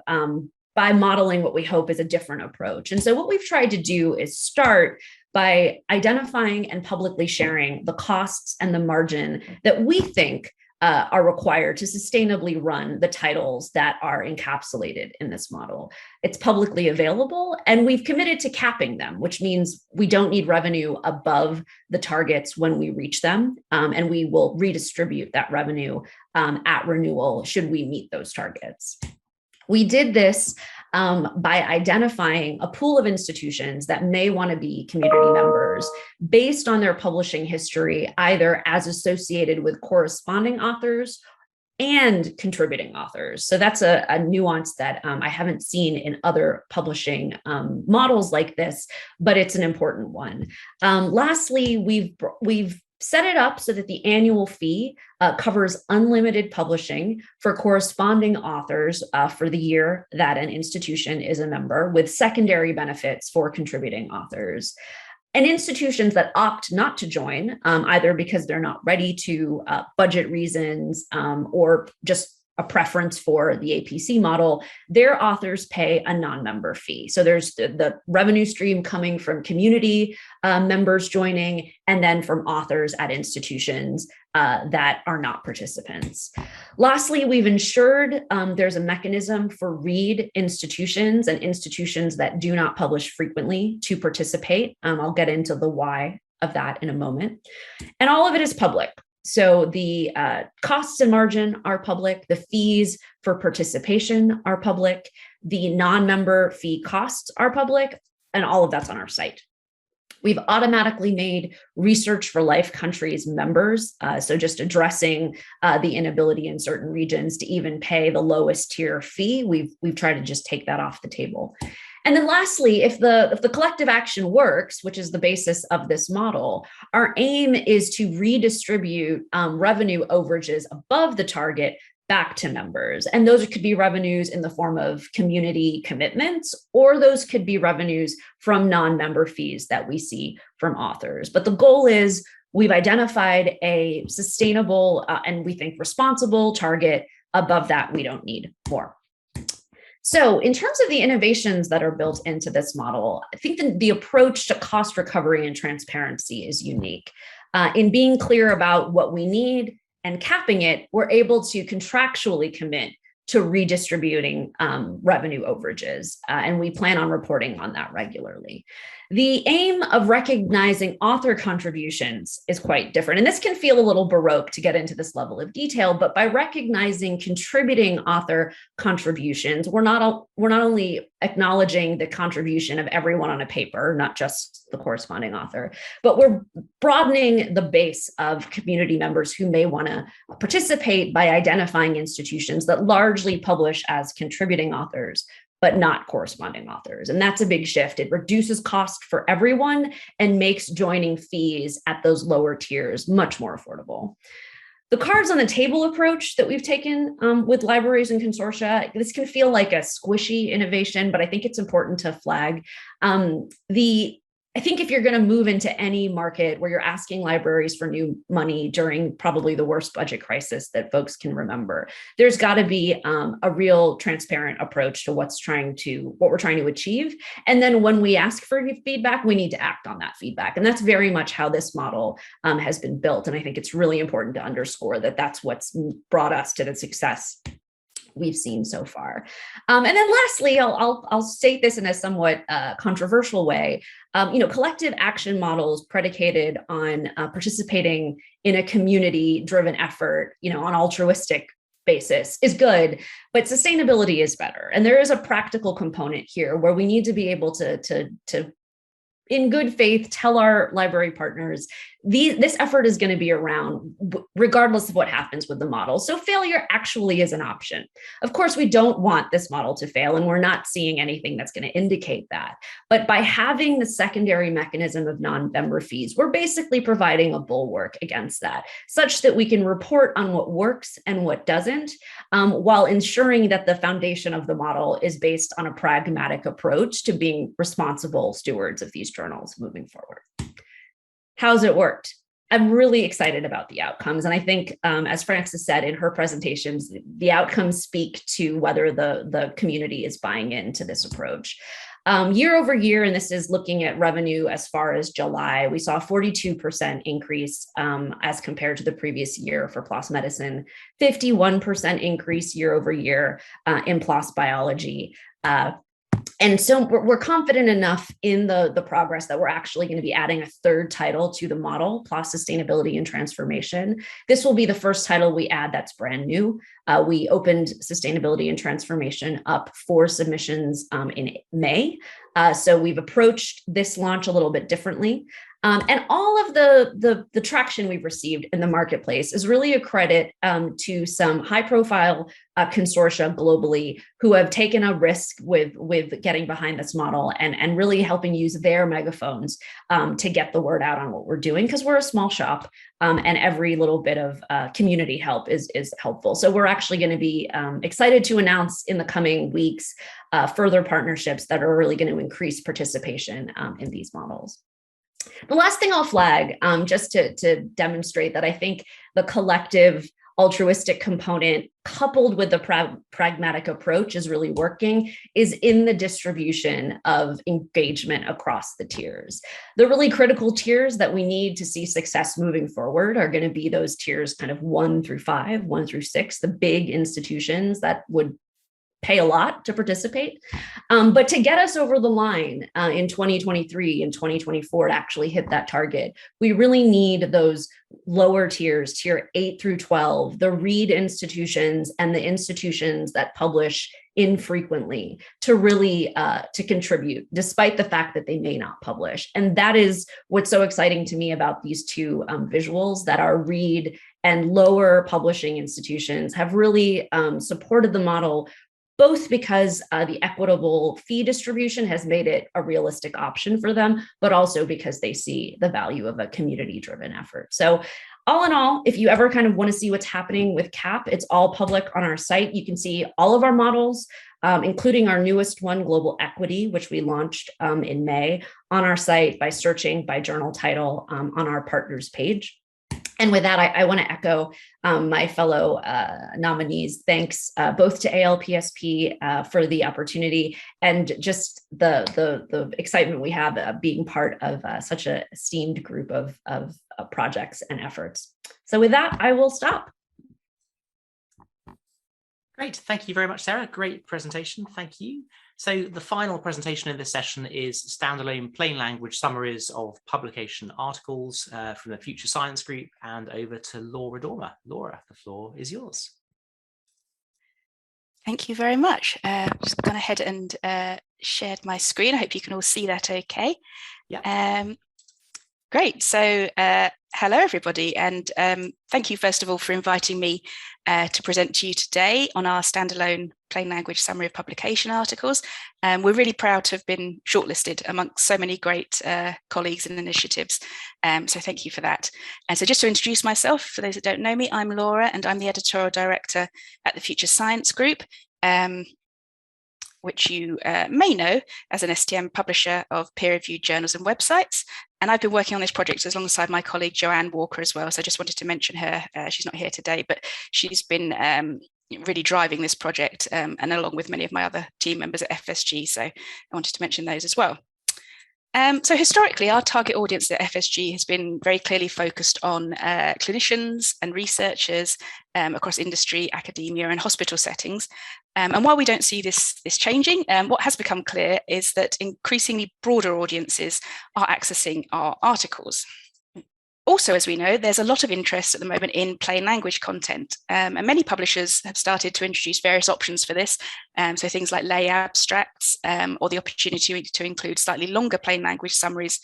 by modeling what we hope is a different approach. And so what we've tried to do is start by identifying and publicly sharing the costs and the margin that we think are required to sustainably run the titles that are encapsulated in this model. It's publicly available, and we've committed to capping them, which means we don't need revenue above the targets when we reach them, and we will redistribute that revenue at renewal should we meet those targets. We did this by identifying a pool of institutions that may want to be community members based on their publishing history, either as associated with corresponding authors and contributing authors. So that's a nuance that I haven't seen in other publishing models like this, but it's an important one. Lastly, we've set it up so that the annual fee covers unlimited publishing for corresponding authors for the year that an institution is a member, with secondary benefits for contributing authors. And institutions that opt not to join, either because they're not ready to, budget reasons, or just a preference for the APC model, their authors pay a non-member fee. So there's the revenue stream coming from community members joining, and then from authors at institutions that are not participants. Lastly, we've ensured there's a mechanism for read institutions and institutions that do not publish frequently to participate. I'll get into the why of that in a moment. And all of it is public. So the costs and margin are public, the fees for participation are public, the non-member fee costs are public, and all of that's on our site. We've automatically made Research for Life countries members, so just addressing the inability in certain regions to even pay the lowest tier fee. We've tried to just take that off the table. And then lastly, if the collective action works, which is the basis of this model, our aim is to redistribute revenue overages above the target back to members. And those could be revenues in the form of community commitments, or those could be revenues from non-member fees that we see from authors. But the goal is we've identified a sustainable and we think responsible target. Above that, we don't need more. So in terms of the innovations that are built into this model, I think the approach to cost recovery and transparency is unique. In being clear about what we need and capping it, we're able to contractually commit to redistributing revenue overages, and we plan on reporting on that regularly. The aim of recognizing author contributions is quite different, and this can feel a little baroque to get into this level of detail, but by recognizing contributing author contributions, we're not only acknowledging the contribution of everyone on a paper, not just the corresponding author, but we're broadening the base of community members who may want to participate by identifying institutions that largely publish as contributing authors, but not corresponding authors. And that's a big shift. It reduces cost for everyone and makes joining fees at those lower tiers much more affordable. The cards on the table approach that we've taken with libraries and consortia, this can feel like a squishy innovation, but I think it's important to flag. I think if you're going to move into any market where you're asking libraries for new money during probably the worst budget crisis that folks can remember, there's got to be a real transparent approach to what we're trying to achieve. And then when we ask for feedback, we need to act on that feedback. And that's very much how this model has been built. And I think it's really important to underscore that that's what's brought us to the success we've seen so far. And then lastly, I'll state this in a somewhat controversial way. Collective action models predicated on participating in a community-driven effort, on altruistic basis is good, but sustainability is better. And there is a practical component here where we need to be able to in good faith, tell our library partners, this effort is going to be around regardless of what happens with the model. So failure actually is an option. Of course, we don't want this model to fail, and we're not seeing anything that's going to indicate that. But by having the secondary mechanism of non-member fees, we're basically providing a bulwark against that, such that we can report on what works and what doesn't, while ensuring that the foundation of the model is based on a pragmatic approach to being responsible stewards of these journals moving forward. How's it worked? I'm really excited about the outcomes. And I think, as Frances said in her presentations, the outcomes speak to whether the community is buying into this approach. Year over year, and this is looking at revenue as far as July, we saw a 42% increase as compared to the previous year for PLOS Medicine, 51% increase year over year in PLOS Biology. And so we're confident enough in the progress that we're actually going to be adding a third title to the model, PLOS Sustainability and Transformation. This will be the first title we add that's brand new. We opened Sustainability and Transformation up for submissions in May. So we've approached this launch a little bit differently. And all of the traction we've received in the marketplace is really a credit to some high-profile consortia globally who have taken a risk with getting behind this model and really helping use their megaphones to get the word out on what we're doing, because we're a small shop and every little bit of community help is helpful. So we're actually going to be excited to announce in the coming weeks further partnerships that are really going to increase participation in these models. The last thing I'll flag, just to demonstrate that I think the collective altruistic component coupled with the pragmatic approach is really working is in the distribution of engagement across the tiers. The really critical tiers that we need to see success moving forward are going to be those tiers kind of 1 through 5, 1 through 6, the big institutions that would pay a lot to participate. But to get us over the line in 2023 and 2024 to actually hit that target, we really need those lower tiers, tier 8 through 12, the read institutions and the institutions that publish infrequently to really to contribute, despite the fact that they may not publish. And that is what's so exciting to me about these two visuals, that our read and lower publishing institutions have really supported the model, both because the equitable fee distribution has made it a realistic option for them, but also because they see the value of a community-driven effort. So all in all, if you ever kind of want to see what's happening with CAP, it's all public on our site. You can see all of our models, including our newest one, Global Equity, which we launched in May, on our site by searching by journal title on our partners page. And with that, I want to echo my fellow nominees' thanks both to ALPSP for the opportunity and just the excitement we have being part of such an esteemed group of projects and efforts. So with that, I will stop. Great, thank you very much, Sarah. Great presentation, thank you. So the final presentation in this session is standalone plain language summaries of publication articles from the Future Science Group, and over to Laura Dormer. Laura, the floor is yours. Thank you very much. Just gone ahead and shared my screen. I hope you can all see that okay. Yeah. Great. So hello, everybody. And thank you, first of all, for inviting me to present to you today on our standalone plain language summary of publication articles. We're really proud to have been shortlisted amongst so many great colleagues and initiatives. So thank you for that. And so just to introduce myself, for those that don't know me, I'm Laura, and I'm the editorial director at the Future Science Group, which you may know as an STM publisher of peer-reviewed journals and websites. And I've been working on this project alongside my colleague Joanne Walker as well. So I just wanted to mention her. She's not here today, but she's been really driving this project and along with many of my other team members at FSG. So I wanted to mention those as well. So historically, our target audience at FSG has been very clearly focused on clinicians and researchers across industry, academia, and hospital settings. And while we don't see this changing, what has become clear is that increasingly broader audiences are accessing our articles. Also, as we know, there's a lot of interest at the moment in plain language content, and many publishers have started to introduce various options for this. So things like lay abstracts or the opportunity to include slightly longer plain language summaries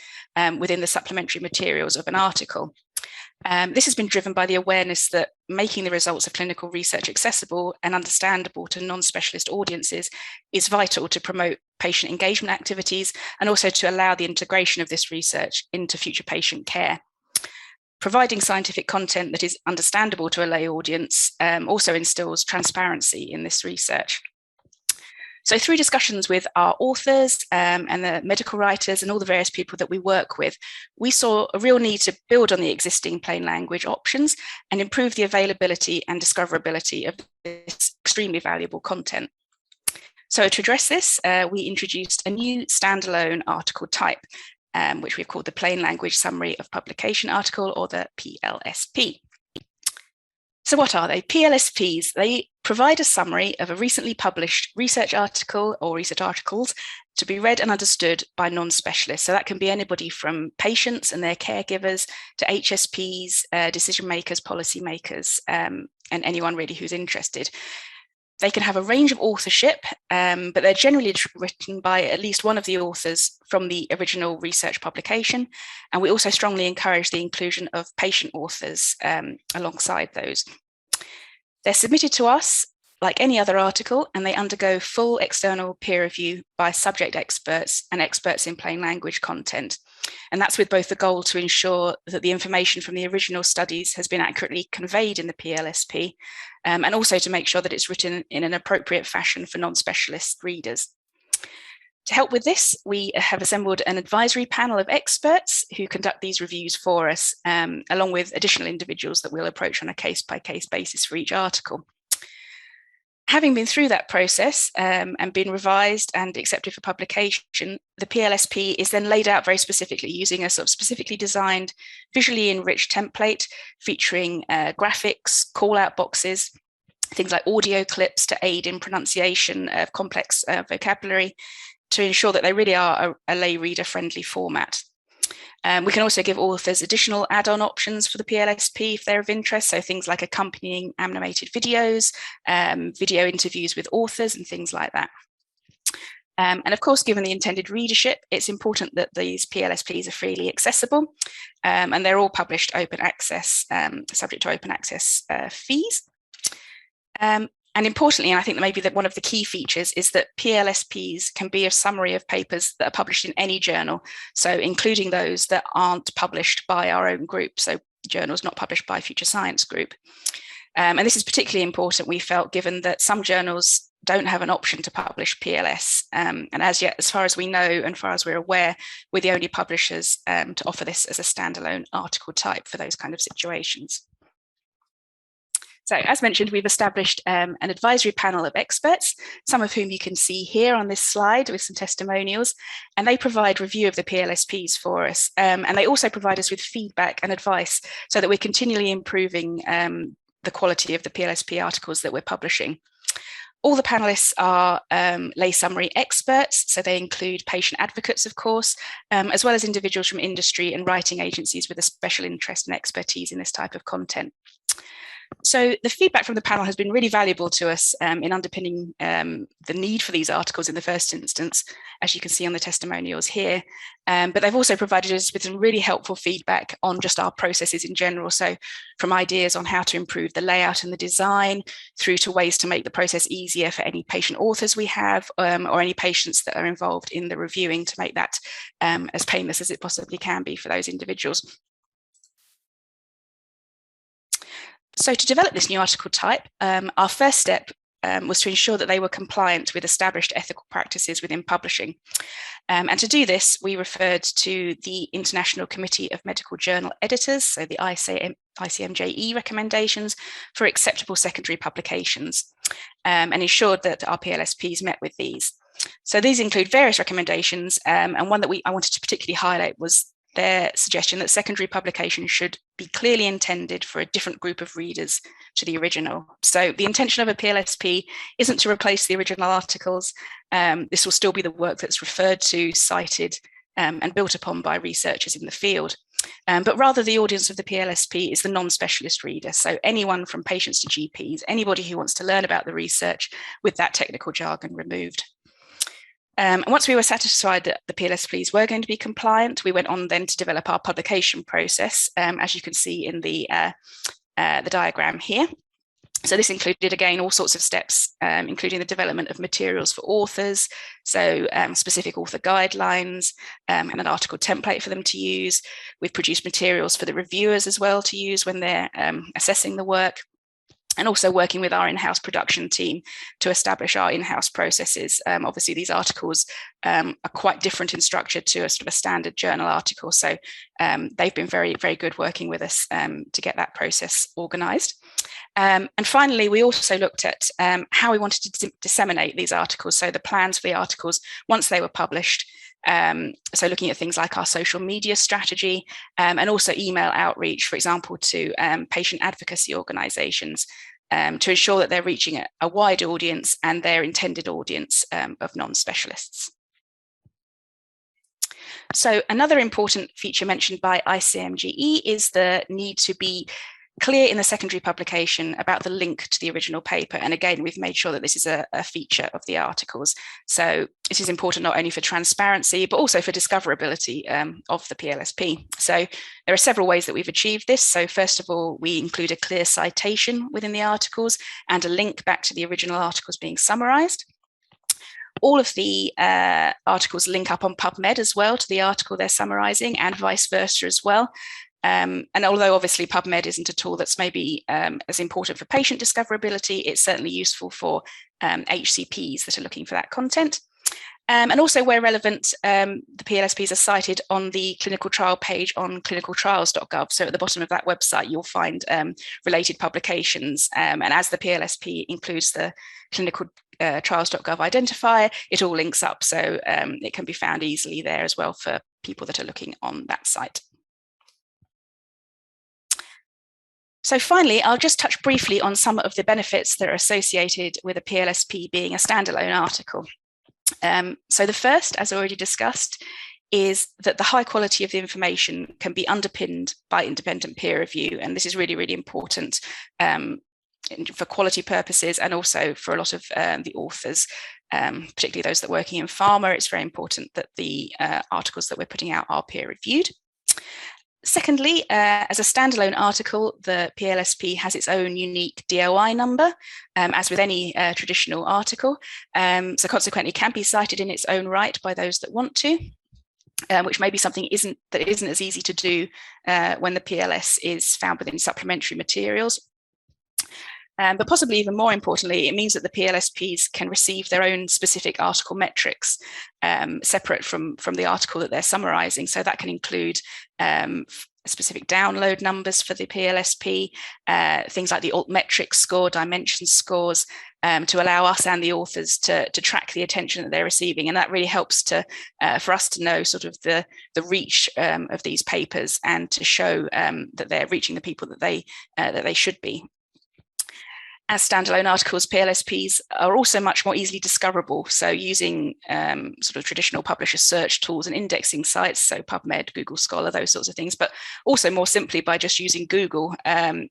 within the supplementary materials of an article. This has been driven by the awareness that making the results of clinical research accessible and understandable to non-specialist audiences is vital to promote patient engagement activities and also to allow the integration of this research into future patient care. Providing scientific content that is understandable to a lay audience also instills transparency in this research. So through discussions with our authors and the medical writers and all the various people that we work with, we saw a real need to build on the existing plain language options and improve the availability and discoverability of this extremely valuable content. So to address this, we introduced a new standalone article type, which we've called the Plain Language Summary of Publication Article, or the PLSP. So what are they? PLSPs, they provide a summary of a recently published research article or research articles to be read and understood by non-specialists. So that can be anybody from patients and their caregivers to HSPs, decision makers, policy makers, and anyone really who's interested. They can have a range of authorship, but they're generally written by at least one of the authors from the original research publication. And we also strongly encourage the inclusion of patient authors alongside those. They're submitted to us like any other article, and they undergo full external peer review by subject experts and experts in plain language content. And that's with both the goal to ensure that the information from the original studies has been accurately conveyed in the PLSP, and also to make sure that it's written in an appropriate fashion for non-specialist readers. To help with this, we have assembled an advisory panel of experts who conduct these reviews for us, along with additional individuals that we'll approach on a case-by-case basis for each article. Having been through that process and been revised and accepted for publication, the PLSP is then laid out very specifically using a sort of specifically designed, visually enriched template featuring graphics, call-out boxes, things like audio clips to aid in pronunciation of complex vocabulary, to ensure that they really are a lay reader friendly format. We can also give authors additional add-on options for the PLSP if they're of interest, so things like accompanying animated videos, video interviews with authors and things like that. And of course, given the intended readership, it's important that these PLSPs are freely accessible, and they're all published open access, subject to open access fees. And importantly, and I think that maybe that one of the key features is that PLSPs can be a summary of papers that are published in any journal, so including those that aren't published by our own group, so journals not published by Future Science Group. And this is particularly important, we felt, given that some journals don't have an option to publish PLS. And as yet, as far as we know and far as we're aware, we're the only publishers to offer this as a standalone article type for those kind of situations. So as mentioned, we've established an advisory panel of experts, some of whom you can see here on this slide with some testimonials, and they provide review of the PLSPs for us. And they also provide us with feedback and advice so that we're continually improving the quality of the PLSP articles that we're publishing. All the panelists are lay summary experts, so they include patient advocates, of course, as well as individuals from industry and writing agencies with a special interest and expertise in this type of content. So the feedback from the panel has been really valuable to us in underpinning the need for these articles in the first instance, as you can see on the testimonials here. But they've also provided us with some really helpful feedback on just our processes in general. So from ideas on how to improve the layout and the design, through to ways to make the process easier for any patient authors we have, or any patients that are involved in the reviewing, to make that as painless as it possibly can be for those individuals. So to develop this new article type, our first step was to ensure that they were compliant with established ethical practices within publishing. And to do this, we referred to the International Committee of Medical Journal Editors, so the ICMJE recommendations for acceptable secondary publications, and ensured that our PLSPs met with these. So these include various recommendations, and one that I wanted to particularly highlight was their suggestion that secondary publication should be clearly intended for a different group of readers to the original. So the intention of a PLSP isn't to replace the original articles. This will still be the work that's referred to, cited, and built upon by researchers in the field. But rather, the audience of the PLSP is the non-specialist reader. So anyone from patients to GPs, anybody who wants to learn about the research with that technical jargon removed. And once we were satisfied that the PLSPs were going to be compliant, we went on then to develop our publication process, as you can see in the diagram here. So this included, again, all sorts of steps, including the development of materials for authors, so specific author guidelines, and an article template for them to use. We've produced materials for the reviewers as well to use when they're assessing the work, and also working with our in-house production team to establish our in-house processes. Obviously, these articles are quite different in structure to a sort of a standard journal article. So they've been very, very good working with us to get that process organised. And finally, we also looked at how we wanted to disseminate these articles. So the plans for the articles once they were published. So looking at things like our social media strategy, and also email outreach, for example, to patient advocacy organisations, to ensure that they're reaching a wide audience and their intended audience of non-specialists. So another important feature mentioned by ICMJE is the need to be clear in the secondary publication about the link to the original paper. And again, we've made sure that this is a feature of the articles. So this is important not only for transparency, but also for discoverability of the PLSP. So there are several ways that we've achieved this. So first of all, we include a clear citation within the articles and a link back to the original articles being summarized. All of the articles link up on PubMed as well to the article they're summarizing, and vice versa as well. And although obviously PubMed isn't a tool that's maybe as important for patient discoverability, it's certainly useful for HCPs that are looking for that content. And also where relevant, the PLSPs are cited on the clinical trial page on clinicaltrials.gov. So at the bottom of that website, you'll find related publications. And as the PLSP includes the clinical trials.gov identifier, it all links up. So it can be found easily there as well for people that are looking on that site. So finally, I'll just touch briefly on some of the benefits that are associated with a PLSP being a standalone article. So the first, as already discussed, is that the high quality of the information can be underpinned by independent peer review. And this is really, really important for quality purposes and also for a lot of the authors, particularly those that are working in pharma. It's very important that the articles that we're putting out are peer reviewed. Secondly, as a standalone article, the PLSP has its own unique DOI number, as with any traditional article. So consequently can be cited in its own right by those that want to, which may be something that isn't as easy to do when the PLS is found within supplementary materials. But possibly even more importantly, it means that the PLSPs can receive their own specific article metrics separate from the article that they're summarising. So that can include specific download numbers for the PLSP, things like the altmetrics score, dimension scores, to allow us and the authors to track the attention that they're receiving. And that really helps for us to know sort of the reach of these papers and to show that they're reaching the people that they should be. As standalone articles, PLSPs are also much more easily discoverable. So using sort of traditional publisher search tools and indexing sites, so PubMed, Google Scholar, those sorts of things, but also more simply by just using Google,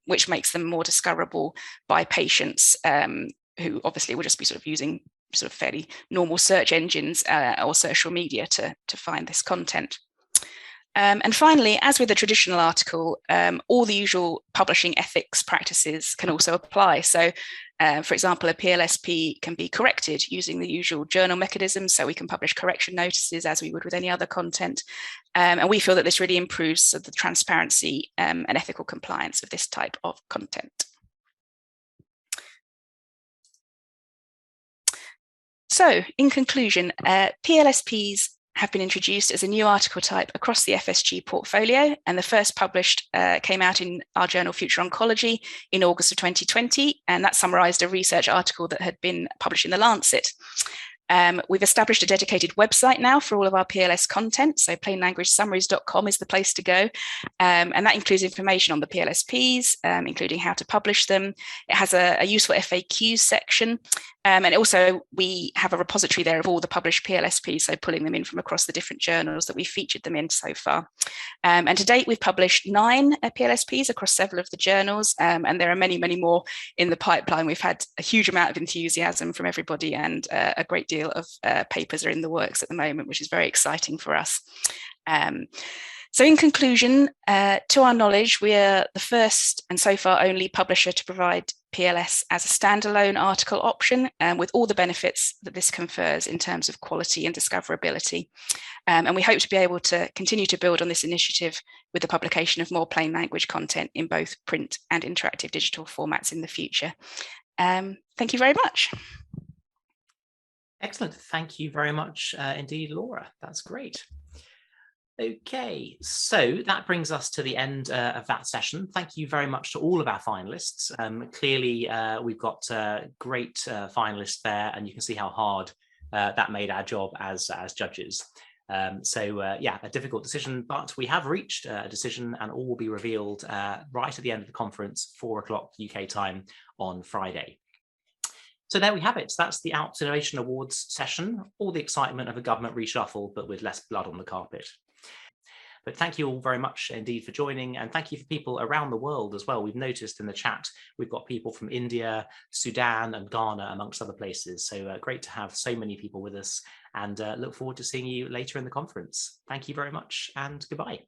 which makes them more discoverable by patients who obviously will just be sort of using sort of fairly normal search engines or social media to find this content. And finally, as with a traditional article, all the usual publishing ethics practices can also apply. So, for example, a PLSP can be corrected using the usual journal mechanisms, so we can publish correction notices as we would with any other content. And we feel that this really improves the transparency and ethical compliance of this type of content. So, in conclusion, PLSPs have been introduced as a new article type across the FSG portfolio, and the first published came out in our journal Future Oncology in August of 2020, and that summarised a research article that had been published in The Lancet. We've established a dedicated website now for all of our PLS content, so plainlanguagesummaries.com is the place to go, and that includes information on the PLSPs, including how to publish them. It has a useful FAQ section, and also we have a repository there of all the published PLSPs, so pulling them in from across the different journals that we've featured them in so far. And to date, we've published 9 PLSPs across several of the journals, and there are many, many more in the pipeline. We've had a huge amount of enthusiasm from everybody, and a great deal of papers are in the works at the moment, which is very exciting for us. So in conclusion, to our knowledge, we're the first and so far only publisher to provide PLS as a standalone article option, with all the benefits that this confers in terms of quality and discoverability. And we hope to be able to continue to build on this initiative with the publication of more plain language content in both print and interactive digital formats in the future. Thank you very much. Excellent. Thank you very much indeed, Laura. That's great. Okay, so that brings us to the end of that session. Thank you very much to all of our finalists. Clearly, we've got great finalists there, and you can see how hard that made our job as judges. Yeah, a difficult decision, but we have reached a decision, and all will be revealed right at the end of the conference, 4 o'clock UK time on Friday. So there we have it. That's the ALPS Innovation Awards session, all the excitement of a government reshuffle, but with less blood on the carpet. But thank you all very much indeed for joining, and thank you for people around the world as well. We've noticed in the chat, we've got people from India, Sudan and Ghana, amongst other places. So great to have so many people with us, and look forward to seeing you later in the conference. Thank you very much, and goodbye.